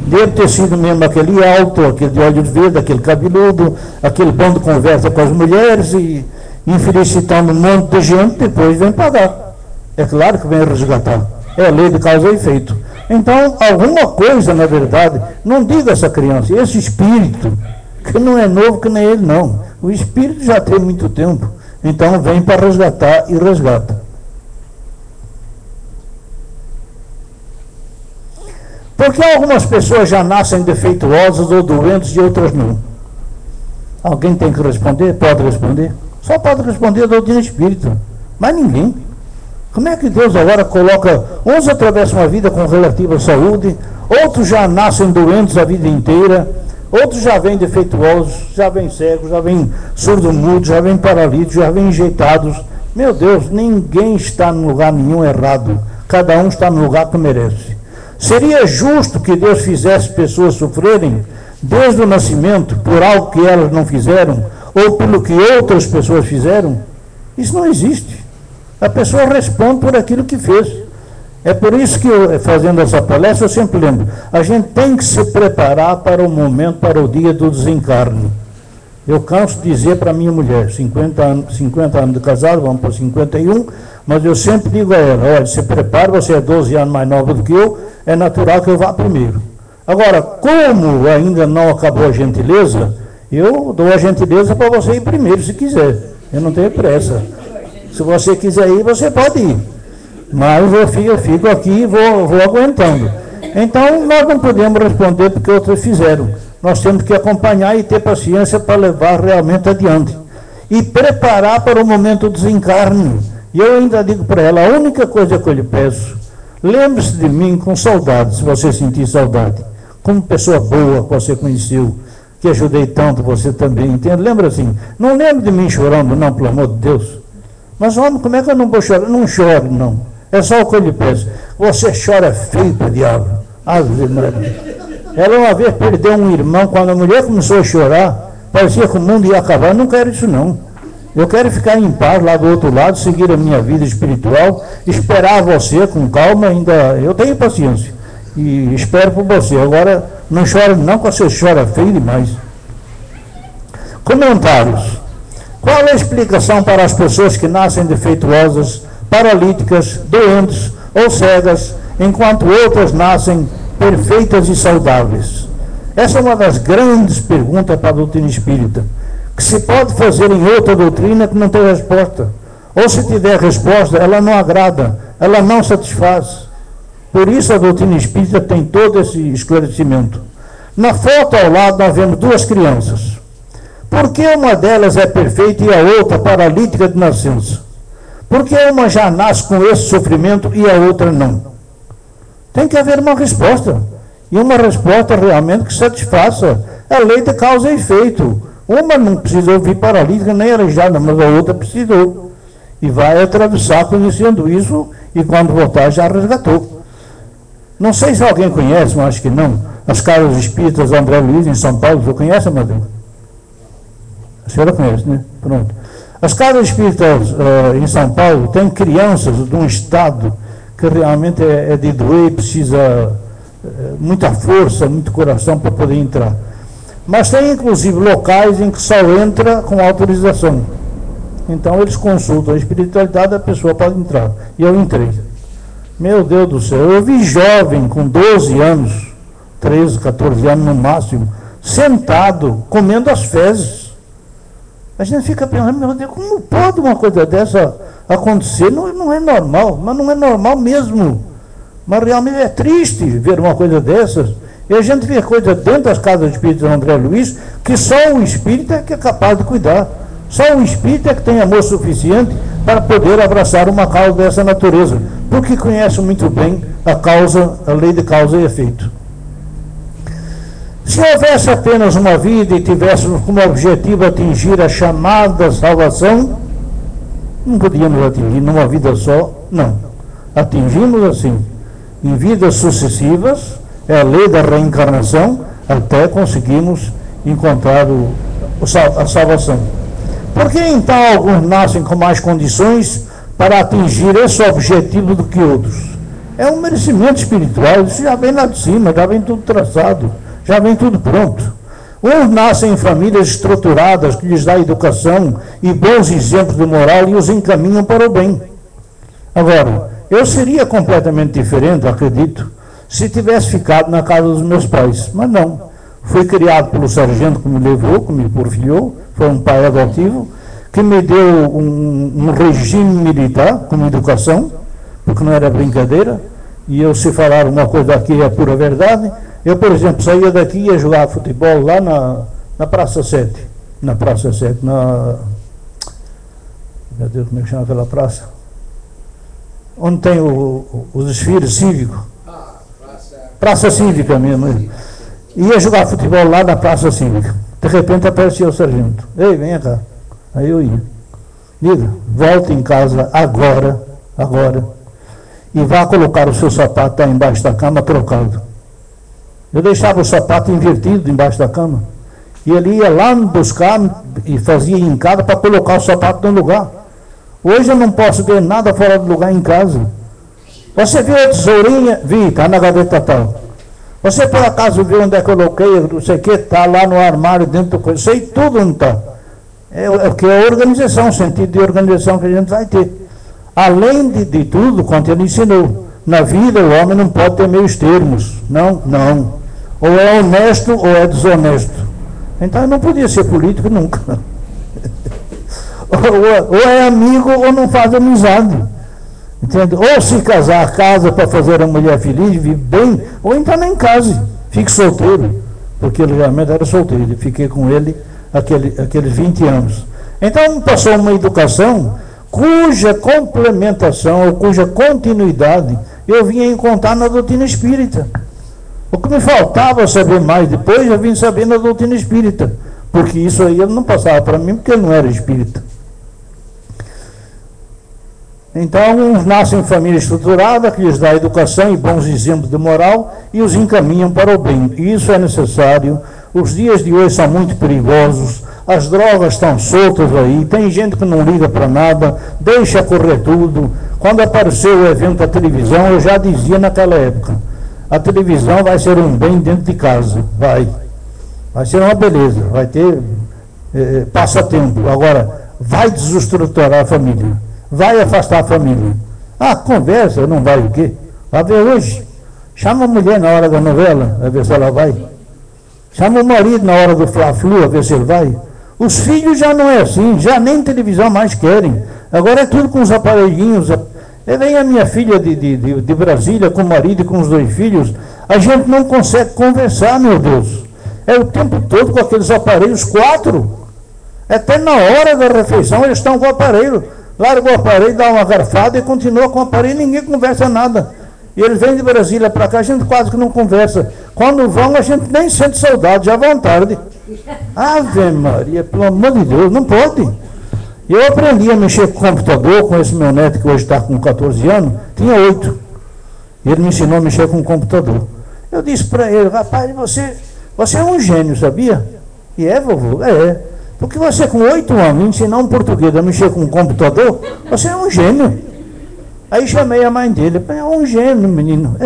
Devo ter sido mesmo aquele alto, aquele de olhos verdes, aquele cabeludo, aquele bom de conversa com as mulheres e infelicitando um monte de gente, depois vem pagar. É claro que vem resgatar. É a lei de causa e efeito. Então, alguma coisa, na verdade, não diga essa criança, esse espírito, que não é novo que nem ele, não. O espírito já tem muito tempo. Então, vem para resgatar e resgata. Porque algumas pessoas já nascem defeituosas ou doentes e outras não? Alguém tem que responder? Pode responder? Só pode responder a doutrina espírita, mas ninguém. Como é que Deus agora coloca, uns atravessam a vida com relativa saúde, outros já nascem doentes a vida inteira, outros já vêm defeituosos, já vêm cegos, já vêm surdo-mudos, já vêm paralíticos, já vêm enjeitados. Meu Deus, ninguém está em lugar nenhum errado, cada um está no lugar que merece. Seria justo que Deus fizesse pessoas sofrerem desde o nascimento por algo que elas não fizeram ou pelo que outras pessoas fizeram? Isso não existe. A pessoa responde por aquilo que fez. É por isso que eu, fazendo essa palestra, eu sempre lembro, a gente tem que se preparar para o momento, para o dia do desencarne. Eu canso de dizer para a minha mulher, 50 anos de casado, vamos para 51, mas eu sempre digo a ela, olha, se prepare, você é 12 anos mais nova do que eu, é natural que eu vá primeiro. Agora, como ainda não acabou a gentileza, eu dou a gentileza para você ir primeiro, se quiser. Eu não tenho pressa. Se você quiser ir, você pode ir. Mas eu fico aqui e vou aguentando. Então, nós não podemos responder porque outros fizeram. Nós temos que acompanhar e ter paciência para levar realmente adiante. E preparar para o momento do desencarne. E eu ainda digo para ela, a única coisa que eu lhe peço, lembre-se de mim com saudade, se você sentir saudade. Como pessoa boa que você conheceu, que ajudei tanto você também, entende? Lembra assim, não lembre de mim chorando, não, pelo amor de Deus. Mas, homem, como é que eu não vou chorar? Não chore, não. É só o que eu lhe peço. Você chora feio para o diabo. Ave Maria. Ela uma vez perdeu um irmão, quando a mulher começou a chorar, parecia que o mundo ia acabar. Eu não quero isso, não. Eu quero ficar em paz lá do outro lado, seguir a minha vida espiritual, esperar você com calma, ainda eu tenho paciência. E espero por você. Agora, não chore não, porque você chora feio demais. Comentários. Qual é a explicação para as pessoas que nascem defeituosas, paralíticas, doentes ou cegas, enquanto outras nascem perfeitas e saudáveis? Essa é uma das grandes perguntas para a doutrina espírita, que se pode fazer em outra doutrina que não tem resposta. Ou se tiver resposta, ela não agrada, ela não satisfaz. Por isso a doutrina espírita tem todo esse esclarecimento. Na foto ao lado nós vemos 2 crianças. Por que uma delas é perfeita e a outra paralítica de nascença? Por que uma já nasce com esse sofrimento e a outra não? Tem que haver uma resposta. E uma resposta realmente que satisfaça a lei de causa e efeito. Uma não precisou vir paralítica nem aleijada, mas a outra precisou. E vai atravessar conhecendo isso e quando voltar já resgatou. Não sei se alguém conhece, mas acho que não. As casas espíritas André Luiz em São Paulo, você conhece, Madrinha? A senhora conhece, né? Pronto. As casas espíritas em São Paulo têm crianças de um estado que realmente é de doer, precisa muita força, muito coração para poder entrar. Mas tem inclusive locais em que só entra com autorização. Então eles consultam a espiritualidade, a pessoa pode entrar. E eu entrei. Meu Deus do céu, eu vi jovem com 12 anos, 13, 14 anos no máximo, sentado, comendo as fezes. A gente fica pensando, meu Deus, como pode uma coisa dessa acontecer? Não é normal, mas não é normal mesmo. Mas realmente é triste ver uma coisa dessas. E a gente vê coisa dentro das casas espíritas de André Luiz, que só o espírita é que é capaz de cuidar. Só o espírito é que tem amor suficiente para poder abraçar uma causa dessa natureza, porque conhece muito bem a lei de causa e efeito. Se houvesse apenas uma vida e tivéssemos como objetivo atingir a chamada salvação, não podíamos atingir numa vida só, não. Atingimos assim, em vidas sucessivas, é a lei da reencarnação, até conseguimos encontrar a salvação. Por que então alguns nascem com mais condições para atingir esse objetivo do que outros? É um merecimento espiritual, isso já vem lá de cima, já vem tudo traçado, já vem tudo pronto. Uns nascem em famílias estruturadas que lhes dá educação e bons exemplos de moral e os encaminham para o bem. Agora, eu seria completamente diferente, acredito, se tivesse ficado na casa dos meus pais, mas não. Fui criado pelo sargento que me levou, que me porfiou, foi um pai adotivo, que me deu um regime militar como educação, porque não era brincadeira, e eu, se falar uma coisa aqui é pura verdade. Eu, por exemplo, saía daqui e ia jogar futebol lá na Praça 7. Na Praça 7, meu Deus, como é que chama aquela praça? Onde tem o desfile cívico. Praça Cívica mesmo. Ia jogar futebol lá na Praça Cívica. De repente aparecia o sargento. Ei, venha cá. Aí eu ia. Diga, volte em casa agora, e vá colocar o seu sapato lá embaixo da cama trocado. Eu deixava o sapato invertido embaixo da cama. E ele ia lá me buscar e fazia em casa para colocar o sapato no lugar. Hoje eu não posso ver nada fora do lugar em casa. Você viu a tesourinha? Vi, está na gaveta tal. Você por acaso viu onde é que eu coloquei, não sei o que, está lá no armário, dentro do coisa. Sei tudo onde está. É o que é a organização, o sentido de organização que a gente vai ter. Além de tudo, quanto ele ensinou, na vida o homem não pode ter meios termos. Não. Ou é honesto ou é desonesto. Então eu não podia ser político nunca. ou é amigo ou não faz amizade. Entende? Ou se casar, casa para fazer a mulher feliz, vive bem, ou então nem case, fique solteiro. Porque ele realmente era solteiro, e fiquei com ele aqueles 20 anos. Então passou uma educação cuja complementação, ou cuja continuidade, eu vinha encontrar na doutrina espírita. O que me faltava saber mais depois, eu vim saber na doutrina espírita, porque isso aí ele não passava para mim, porque ele não era espírita. Então, uns nascem em família estruturada, que lhes dá educação e bons exemplos de moral, e os encaminham para o bem. E isso é necessário. Os dias de hoje são muito perigosos, as drogas estão soltas aí, tem gente que não liga para nada, deixa correr tudo. Quando apareceu o evento da televisão, eu já dizia naquela época, a televisão vai ser um bem dentro de casa, vai ser uma beleza, vai ter passatempo. Agora, vai desestruturar a família, vai afastar a família. Conversa, não vai o quê? Vai ver hoje, chama a mulher na hora da novela, a ver se ela vai. Chama o marido na hora do Fla-Flu, a ver se ele vai. Os filhos já não é assim, já nem televisão mais querem. Agora é tudo com os aparelhinhos. Vem a minha filha de Brasília com o marido e com os 2 filhos. A gente não consegue conversar, meu Deus. É o tempo todo com aqueles aparelhos, 4. Até na hora da refeição eles estão com o aparelho. Larga o aparelho, dá uma garfada e continua com o aparelho, ninguém conversa nada. E eles vêm de Brasília para cá, a gente quase que não conversa. Quando vão, a gente nem sente saudade, já vão tarde. Ave Maria, pelo amor de Deus, não pode. Eu aprendi a mexer com o computador com esse meu neto que hoje está com 14 anos, tinha 8. E ele me ensinou a mexer com o computador. Eu disse para ele, rapaz, você é um gênio, sabia? E vovô? Porque você com 8 anos ensinar um português a mexer com um computador, você é um gênio. Aí chamei a mãe dele, é um gênio, menino.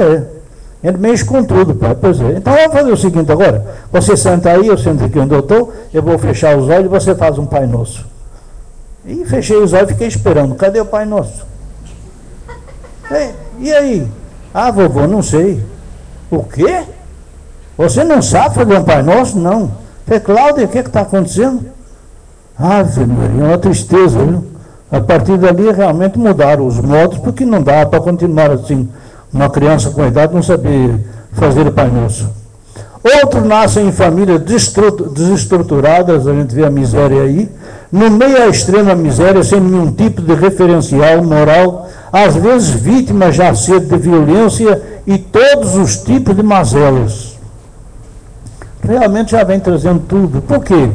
Ele mexe com tudo, pai. Pois é. Então vamos fazer o seguinte agora. Você senta aí, eu sento aqui onde eu estou, eu vou fechar os olhos e você faz um Pai Nosso. E fechei os olhos e fiquei esperando. Cadê o Pai Nosso? E aí? Vovô, não sei. O quê? Você não sabe fazer um Pai Nosso? Não. Falei, Cláudia, o que está acontecendo? Ave Maria, uma tristeza, viu? A partir dali realmente mudaram os modos, porque não dá para continuar assim, uma criança com idade não saber fazer o Pai Nosso. Outros nascem em famílias desestruturadas, a gente vê a miséria aí, no meio à extrema miséria, sem nenhum tipo de referencial moral, às vezes vítimas já cedo de violência e todos os tipos de mazelas. Realmente já vem trazendo tudo. Por quê?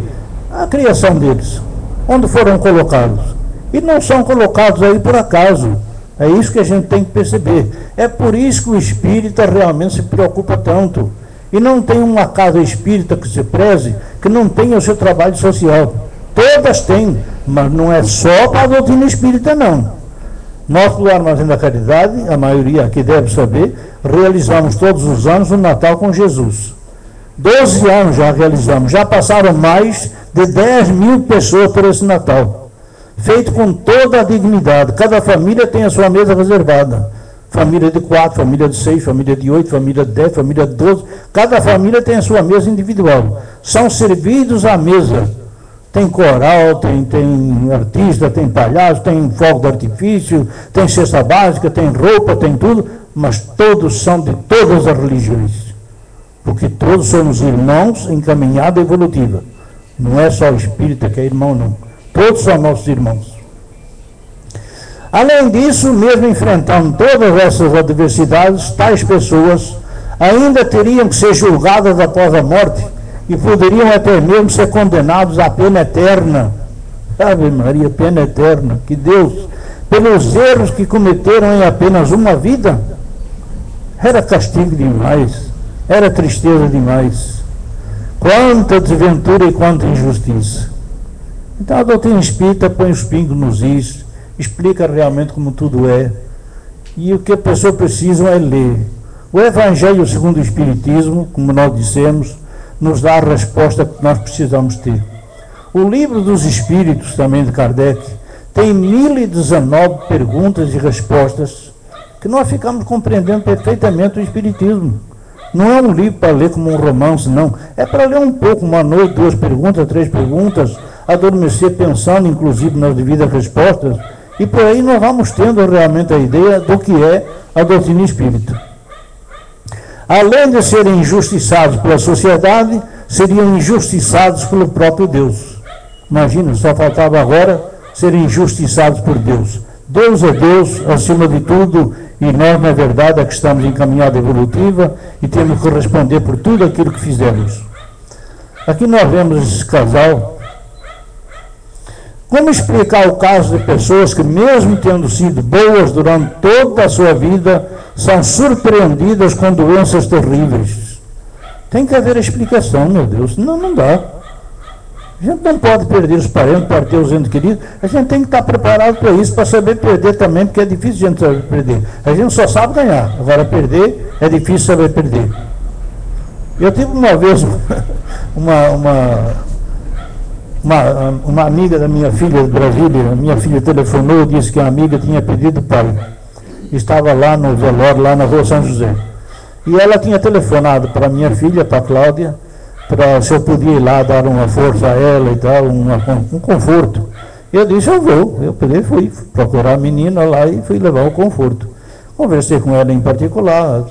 A criação deles, onde foram colocados. E não são colocados aí por acaso. É isso que a gente tem que perceber. É por isso que o espírita realmente se preocupa tanto. E não tem uma casa espírita que se preze, que não tenha o seu trabalho social. Todas têm, mas não é só para a doutrina espírita, não. Nós, do Armazém da Caridade, a maioria aqui deve saber, realizamos todos os anos o Natal com Jesus. 12 anos já realizamos, já passaram mais de 10 mil pessoas por esse Natal. Feito com toda a dignidade. Cada família tem a sua mesa reservada. Família de 4, família de 6, família de 8, família de 10, família de 12. Cada família tem a sua mesa individual. São servidos à mesa. Tem coral, tem artista, tem palhaço, tem fogo de artifício, tem cesta básica, tem roupa, tem tudo, mas todos são de todas as religiões. Porque todos somos irmãos em caminhada evolutiva. Não é só o espírita que é irmão, não. Todos são nossos irmãos. Além disso, mesmo enfrentando todas essas adversidades, tais pessoas ainda teriam que ser julgadas após a morte e poderiam até mesmo ser condenados à pena eterna. Ave Maria, pena eterna. Que Deus, pelos erros que cometeram em apenas uma vida, era castigo demais, era tristeza demais. Quanta desventura e quanta injustiça. Então a doutrina espírita põe os pingos nos is, explica realmente como tudo é. E o que a pessoa precisa é ler. O Evangelho segundo o Espiritismo, como nós dissemos, nos dá a resposta que nós precisamos ter. O Livro dos Espíritos, também de Kardec, tem 1019 perguntas e respostas que nós ficamos compreendendo perfeitamente o Espiritismo. Não é um livro para ler como um romance, não. É para ler um pouco, uma noite, 2 perguntas, 3 perguntas, adormecer pensando, inclusive, nas devidas respostas, e por aí nós vamos tendo realmente a ideia do que é a doutrina espírita. Além de serem injustiçados pela sociedade, seriam injustiçados pelo próprio Deus. Imagina, só faltava agora serem injustiçados por Deus. Deus é Deus, acima de tudo, e nós, na verdade, é que estamos em caminhada evolutiva e temos que responder por tudo aquilo que fizemos. Aqui nós vemos esse casal. Como explicar o caso de pessoas que, mesmo tendo sido boas durante toda a sua vida, são surpreendidas com doenças terríveis? Tem que haver explicação, meu Deus, senão não dá. A gente não pode perder os parentes, perder os entes queridos. A gente tem que estar preparado para isso, para saber perder também, porque é difícil a gente saber perder. A gente só sabe ganhar, agora perder é difícil saber perder. Eu tive uma vez uma amiga da minha filha de Brasília. Minha filha telefonou e disse que a amiga tinha perdido o pai. Estava lá no velório, lá na rua São José. E ela tinha telefonado para a minha filha, para a Cláudia, para se eu podia ir lá dar uma força a ela e tal, um conforto. Eu disse, eu vou. Eu peguei, fui procurar a menina lá e fui levar o conforto. Conversei com ela em particular.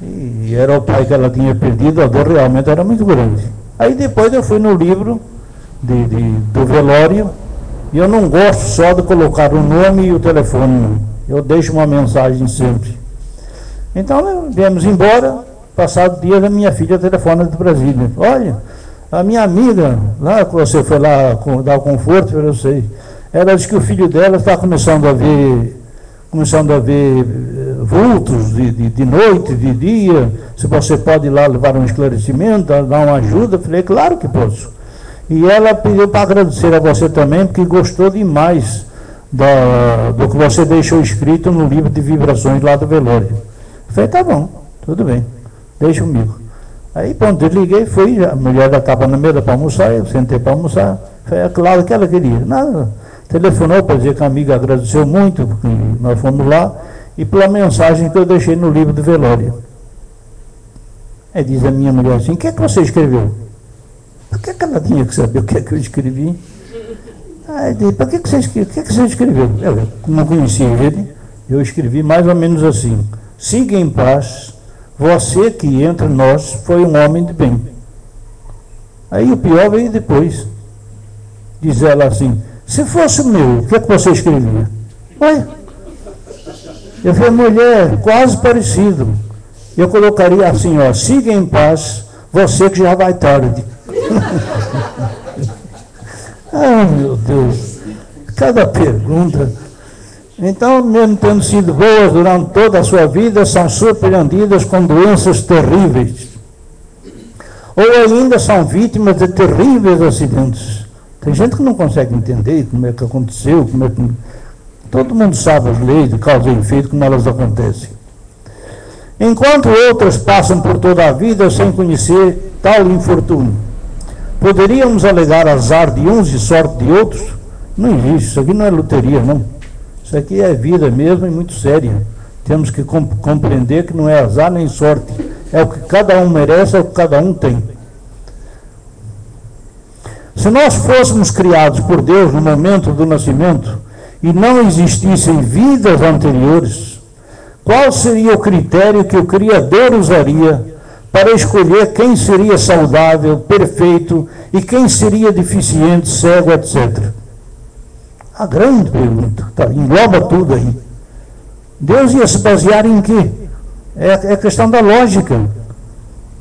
E era o pai que ela tinha perdido, a dor realmente era muito grande. Aí depois eu fui no livro do velório, e eu não gosto só de colocar o nome e o telefone, eu deixo uma mensagem sempre. Então viemos embora, passado dia a minha filha telefona de Brasília, olha, a minha amiga, lá que você foi lá dar o conforto, eu sei, ela disse que o filho dela está começando a ver vultos de noite, de dia, se você pode ir lá levar um esclarecimento, dar uma ajuda. Eu falei, claro que posso. E ela pediu para agradecer a você também, porque gostou demais do que você deixou escrito no livro de vibrações lá do velório. Eu falei, tá bom, tudo bem, deixa comigo. Aí, pronto, desliguei, fui, a mulher já estava na mesa para almoçar, eu sentei para almoçar, foi claro que ela queria. Nada, telefonou para dizer que a amiga agradeceu muito, porque nós fomos lá, e pela mensagem que eu deixei no livro de velório. Aí diz a minha mulher assim, o que é que você escreveu? Por que ela tinha que saber o que é que eu escrevi? Aí diz, por que você escreveu? Eu não conhecia ele, eu escrevi mais ou menos assim, siga em paz, você que entre nós foi um homem de bem. Aí o pior veio depois. Diz ela assim, se fosse o meu, o que é que você escrevia? Olha, eu falei, mulher, quase parecido. Eu colocaria assim, ó, siga em paz, você que já vai tarde. Ah, meu Deus, cada pergunta. Então, mesmo tendo sido boas durante toda a sua vida, são surpreendidas com doenças terríveis. Ou ainda são vítimas de terríveis acidentes. Tem gente que não consegue entender como é que aconteceu, como é que... Todo mundo sabe as leis de causa e efeito, como elas acontecem. Enquanto outras passam por toda a vida sem conhecer tal infortúnio, poderíamos alegar azar de uns e sorte de outros? Não existe, isso aqui não é loteria, não. Isso aqui é vida mesmo e muito séria. Temos que compreender que não é azar nem sorte. É o que cada um merece, é o que cada um tem. Se nós fôssemos criados por Deus no momento do nascimento e não existissem vidas anteriores, qual seria o critério que o Criador usaria para escolher quem seria saudável, perfeito e quem seria deficiente, cego, etc.? A grande pergunta, tá, engloba tudo aí. Deus ia se basear em quê? É questão da lógica.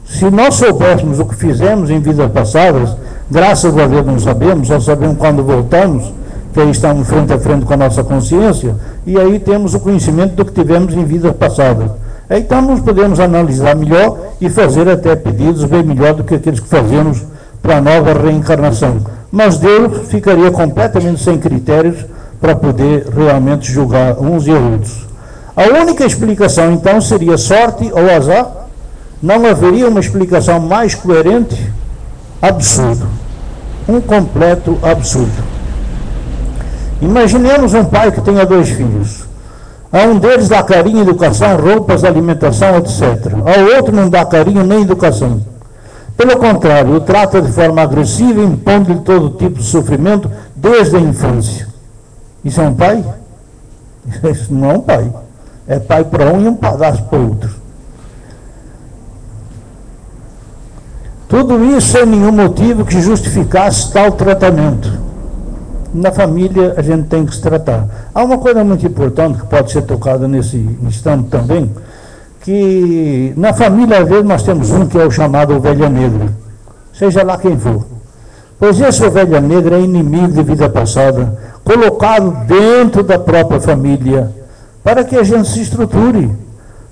Se nós soubéssemos o que fizemos em vidas passadas, graças a Deus não sabemos, só sabemos quando voltamos, que aí estamos frente a frente com a nossa consciência, e aí temos o conhecimento do que tivemos em vidas passadas. Aí então nós podemos analisar melhor e fazer até pedidos bem melhor do que aqueles que fazemos para a nova reencarnação. Mas Deus ficaria completamente sem critérios para poder realmente julgar uns e outros. A única explicação então seria sorte ou azar. Não haveria uma explicação mais coerente? Absurdo. Um completo absurdo. Imaginemos um pai que tenha 2 filhos. A um deles dá carinho, educação, roupas, alimentação, etc. Ao outro não dá carinho nem educação. Pelo contrário, o trata de forma agressiva, impondo-lhe todo tipo de sofrimento desde a infância. Isso é um pai? Isso não é um pai. É pai para um e um pedaço para o outro. Tudo isso sem nenhum motivo que justificasse tal tratamento. Na família a gente tem que se tratar. Há uma coisa muito importante que pode ser tocada nesse instante também, que na família às vezes nós temos um que é o chamado ovelha negra, seja lá quem for. Pois esse ovelha negra é inimigo de vida passada, colocado dentro da própria família, para que a gente se estruture,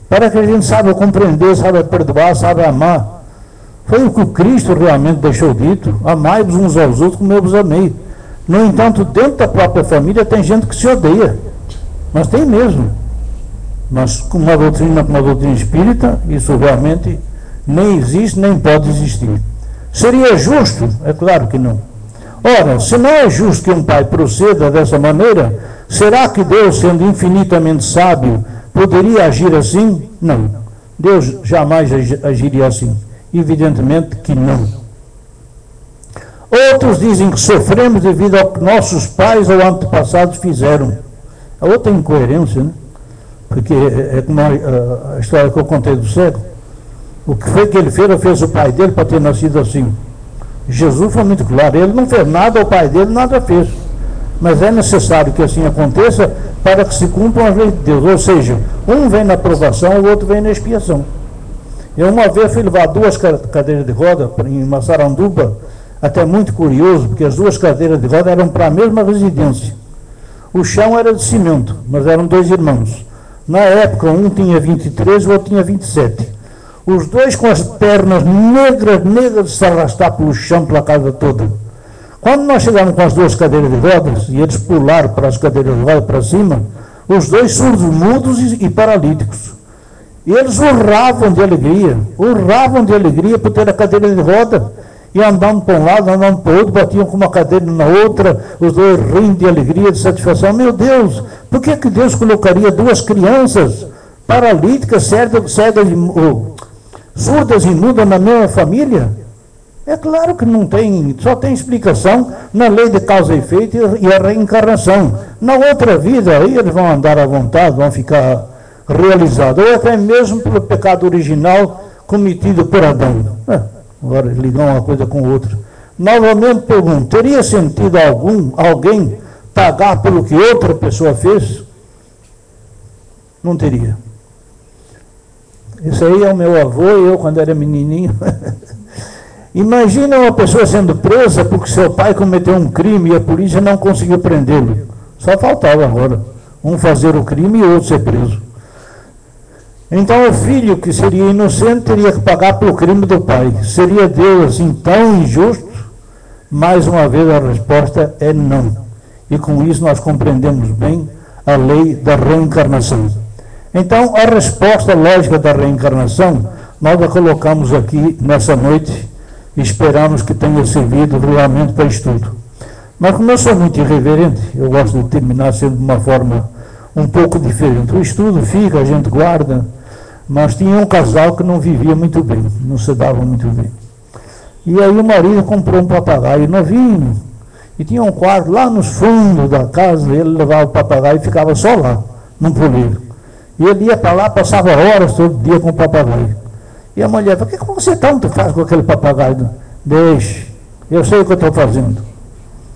para que a gente saiba compreender, saiba perdoar, saiba amar. Foi o que o Cristo realmente deixou dito: amai-vos uns aos outros como eu vos amei. No entanto, dentro da própria família tem gente que se odeia, mas tem mesmo. Mas com uma doutrina como a doutrina espírita, isso realmente nem existe, nem pode existir. Seria justo? É claro que não. Ora, se não é justo que um pai proceda dessa maneira, será que Deus, sendo infinitamente sábio, poderia agir assim? Não. Deus jamais agiria assim. Evidentemente que não. Outros dizem que sofremos devido ao que nossos pais ou antepassados fizeram. É outra incoerência, né? Porque é como a história que eu contei do cego. O que foi que ele fez o pai dele para ter nascido assim. Jesus foi muito claro, ele não fez nada, o pai dele nada fez. Mas é necessário que assim aconteça para que se cumpram as leis de Deus. Ou seja, um vem na aprovação, o outro vem na expiação. Eu uma vez fui levar 2 cadeiras de roda em Massaranduba, até muito curioso, porque as 2 cadeiras de roda eram para a mesma residência. O chão era de cimento, mas eram 2 irmãos. Na época, um tinha 23 e o outro tinha 27. Os 2 com as pernas negras de se arrastar pelo chão, pela casa toda. Quando nós chegamos com as 2 cadeiras de rodas, e eles pularam para as cadeiras de rodas para cima, os 2 surdos, mudos e paralíticos. E eles urravam de alegria por ter a cadeira de roda. E andando para um lado, andando para o outro, batiam com uma cadeira na outra, os 2 rindo de alegria, de satisfação. Meu Deus, por que Deus colocaria 2 crianças paralíticas, cegas, surdas e mudas na mesma família? É claro que não tem, só tem explicação na lei de causa e efeito e a reencarnação. Na outra vida, aí eles vão andar à vontade, vão ficar realizados, ou até mesmo pelo pecado original cometido por Adão. Agora ligam uma coisa com outra. Novamente pergunto, teria sentido alguém pagar pelo que outra pessoa fez? Não teria. Isso aí é o meu avô e eu quando era menininho. Imagina uma pessoa sendo presa porque seu pai cometeu um crime e a polícia não conseguiu prendê-lo. Só faltava agora um fazer o crime e outro ser preso. Então o filho que seria inocente teria que pagar pelo crime do pai. Seria Deus assim tão injusto? Mais uma vez a resposta é não. E com isso nós compreendemos bem a lei da reencarnação. Então a resposta lógica da reencarnação nós a colocamos aqui nessa noite e esperamos que tenha servido realmente para estudo. Mas como eu sou muito irreverente, eu gosto de terminar sendo de uma forma um pouco diferente. O estudo fica, a gente guarda, mas tinha um casal que não vivia muito bem, não se dava muito bem. E aí o marido comprou um papagaio novinho, e tinha um quarto lá nos fundos da casa, ele levava o papagaio e ficava só lá, num poleiro. E ele ia para lá, passava horas todo dia com o papagaio. E a mulher falou, o que você tanto faz com aquele papagaio? Deixe, eu sei o que eu estou fazendo.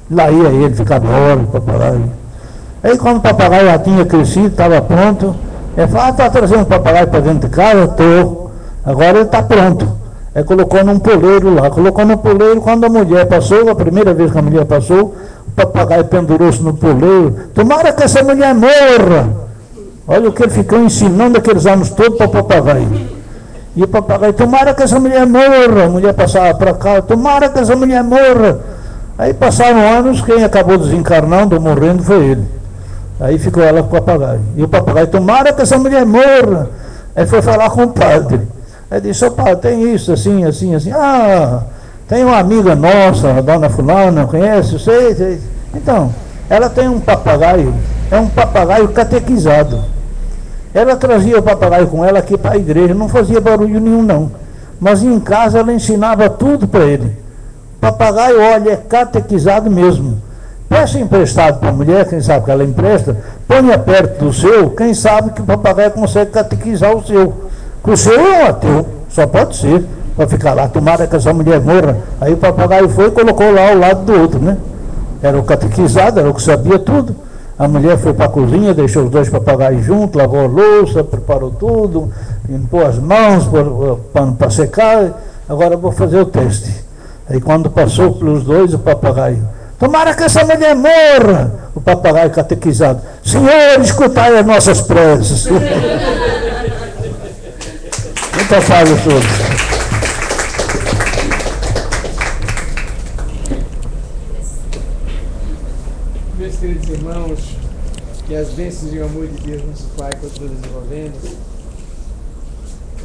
Lá ia ele, ficava horas com o papagaio. Aí quando o papagaio já tinha crescido, estava pronto, ele falou, está trazendo o papagaio para dentro de casa? Estou. Agora ele está pronto. Aí colocou num poleiro lá, colocou no poleiro, quando a mulher passou, a primeira vez que a mulher passou, o papagaio pendurou-se no poleiro, tomara que essa mulher morra. Olha o que ele ficou ensinando aqueles anos todos para o papagaio. E o papagaio, tomara que essa mulher morra. A mulher passava para cá, tomara que essa mulher morra. Aí passaram anos, quem acabou desencarnando, morrendo, foi ele. Aí ficou ela com o papagaio. E o papagaio, tomara que essa mulher morra. Aí foi falar com o padre. Aí disse, padre, tem isso, assim, assim, assim. Ah, tem uma amiga nossa, a dona fulana, conhece? Sei. Então, ela tem um papagaio, é um papagaio catequizado. Ela trazia o papagaio com ela aqui para a igreja, não fazia barulho nenhum não. Mas em casa ela ensinava tudo para ele. O papagaio, olha, é catequizado mesmo. Peça emprestado para a mulher, quem sabe que ela empresta, ponha perto do seu, quem sabe que o papagaio consegue catequizar o seu. Que o seu é um ateu, só pode ser, para ficar lá, tomara que essa mulher morra. Aí o papagaio foi e colocou lá ao lado do outro, né? Era o catequizado, era o que sabia tudo. A mulher foi para a cozinha, deixou os dois papagaios juntos, lavou a louça, preparou tudo, limpou as mãos, pano para secar. Agora eu vou fazer o teste. Aí quando passou pelos dois, o papagaio, tomara que essa mulher morra. O papagaio catequizado, Senhor, escutai as nossas preces. Muita paz a todos. Meus queridos irmãos, que as bênçãos e o amor de Deus, nosso Pai, continue desenvolvendo.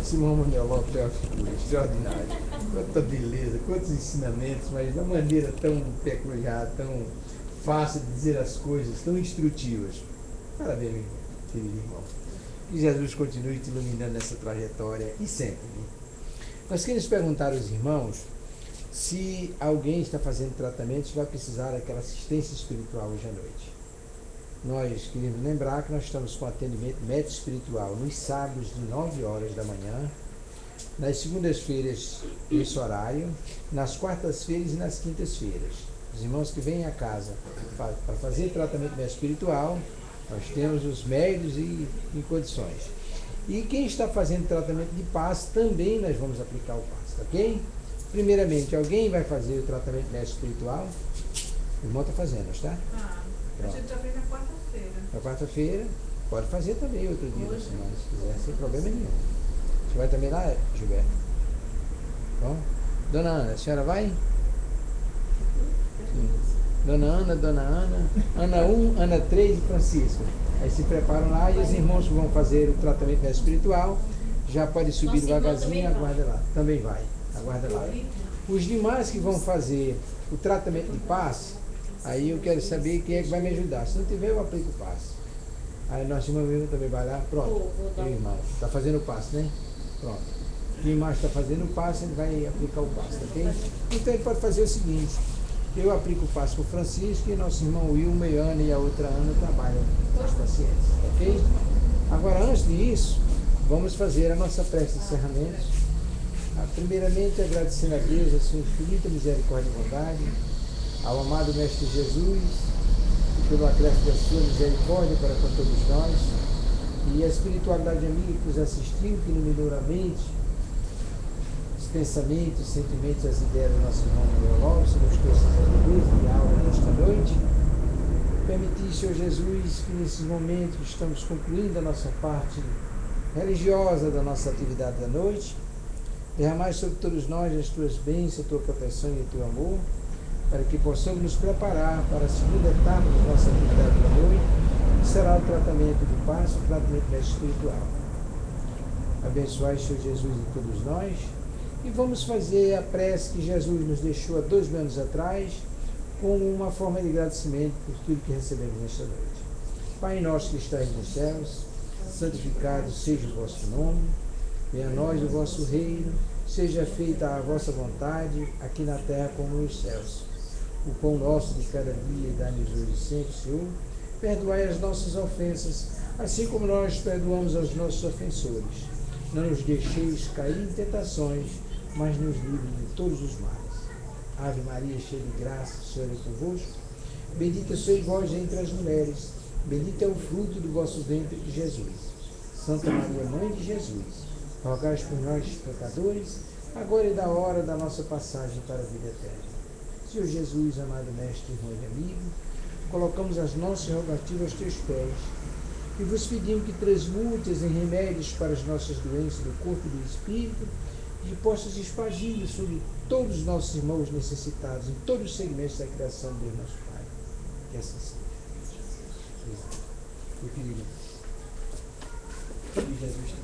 Esse irmão Manuel Lopes é uma figura extraordinária. Quanta beleza, quantos ensinamentos, mas da maneira tão peculiar, tão fácil de dizer as coisas, tão instrutivas. Parabéns, meu querido irmão. Que Jesus continue te iluminando nessa trajetória e sempre. Nós queremos perguntar aos irmãos se alguém está fazendo tratamento, se vai precisar daquela assistência espiritual hoje à noite. Nós queremos lembrar que nós estamos com atendimento médico espiritual nos sábados de 9 horas da manhã, nas segundas-feiras nesse horário, nas quartas-feiras e nas quintas-feiras. Os irmãos que vêm à casa para fazer tratamento médico espiritual, nós temos os médios e em condições. E quem está fazendo tratamento de passe, também nós vamos aplicar o passe, ok? Primeiramente, alguém vai fazer o tratamento médico espiritual? O irmão está fazendo, está? A gente já vem na quarta-feira. Na quarta-feira, pode fazer também outro dia da semana, se quiser, sem problema nenhum. Você vai também lá, Gilberto? Bom? Dona Ana, a senhora vai? Sim. Dona Ana, Ana 1, Ana 3 e Francisco. Aí se preparam lá e os irmãos que vão fazer o tratamento espiritual já pode subir devagarzinho, aguarda lá. Também vai, aguarda lá. Os demais que vão fazer o tratamento de passe, aí eu quero saber quem é que vai me ajudar. Se não tiver, eu aplico o passe. Aí nosso irmão mesmo também vai lá, pronto. Meu irmão, está fazendo o passe, né? Pronto. Quem mais está fazendo o passe, ele vai aplicar o passe, ok? Então ele pode fazer o seguinte. Eu aplico o passe para o Francisco e nosso irmão Wilma e Ana e a outra Ana trabalham com os pacientes, ok? Agora, antes disso, vamos fazer a nossa prece de encerramento. Primeiramente, agradecendo a Deus, a sua infinita misericórdia e bondade, ao amado Mestre Jesus, e pelo acréscimo da sua misericórdia para com todos nós, e a espiritualidade amiga que nos assistiu, que iluminou a mente, os pensamentos, os sentimentos, as ideias do nosso irmão Manuel Lopes, nos trouxe essa luz e aula nesta noite. Permitir, Senhor Jesus, que nesses momentos que estamos concluindo a nossa parte religiosa da nossa atividade da noite, derramar sobre todos nós as tuas bênçãos, a tua proteção e o teu amor, para que possamos nos preparar para a segunda etapa da nossa atividade da noite, que será o tratamento do passo, o tratamento espiritual. Abençoai, Senhor Jesus, e todos nós, e vamos fazer a prece que Jesus nos deixou há 2 anos atrás, como uma forma de agradecimento por tudo que recebemos nesta noite. Pai nosso que estais nos céus, santificado seja o vosso nome, venha a nós o vosso reino, seja feita a vossa vontade, aqui na terra como nos céus. O pão nosso de cada dia dá-nos hoje sempre, Senhor. Perdoai as nossas ofensas, assim como nós perdoamos aos nossos ofensores. Não nos deixeis cair em tentações, mas nos livre de todos os males. Ave Maria, cheia de graça, o Senhor é convosco. Bendita sois vós entre as mulheres, bendito é o fruto do vosso ventre, Jesus. Santa Maria, Mãe de Jesus, rogai por nós, pecadores, agora e da hora da nossa passagem para a vida eterna. Senhor Jesus, amado Mestre, irmão e amigo, colocamos as nossas rogativas aos teus pés e vos pedimos que transmutes em remédios para as nossas doenças do corpo e do espírito, e possas expandir sobre todos os nossos irmãos necessitados, em todos os segmentos da criação, Deus nosso Pai. Que assim seja. Meu querido, Jesus,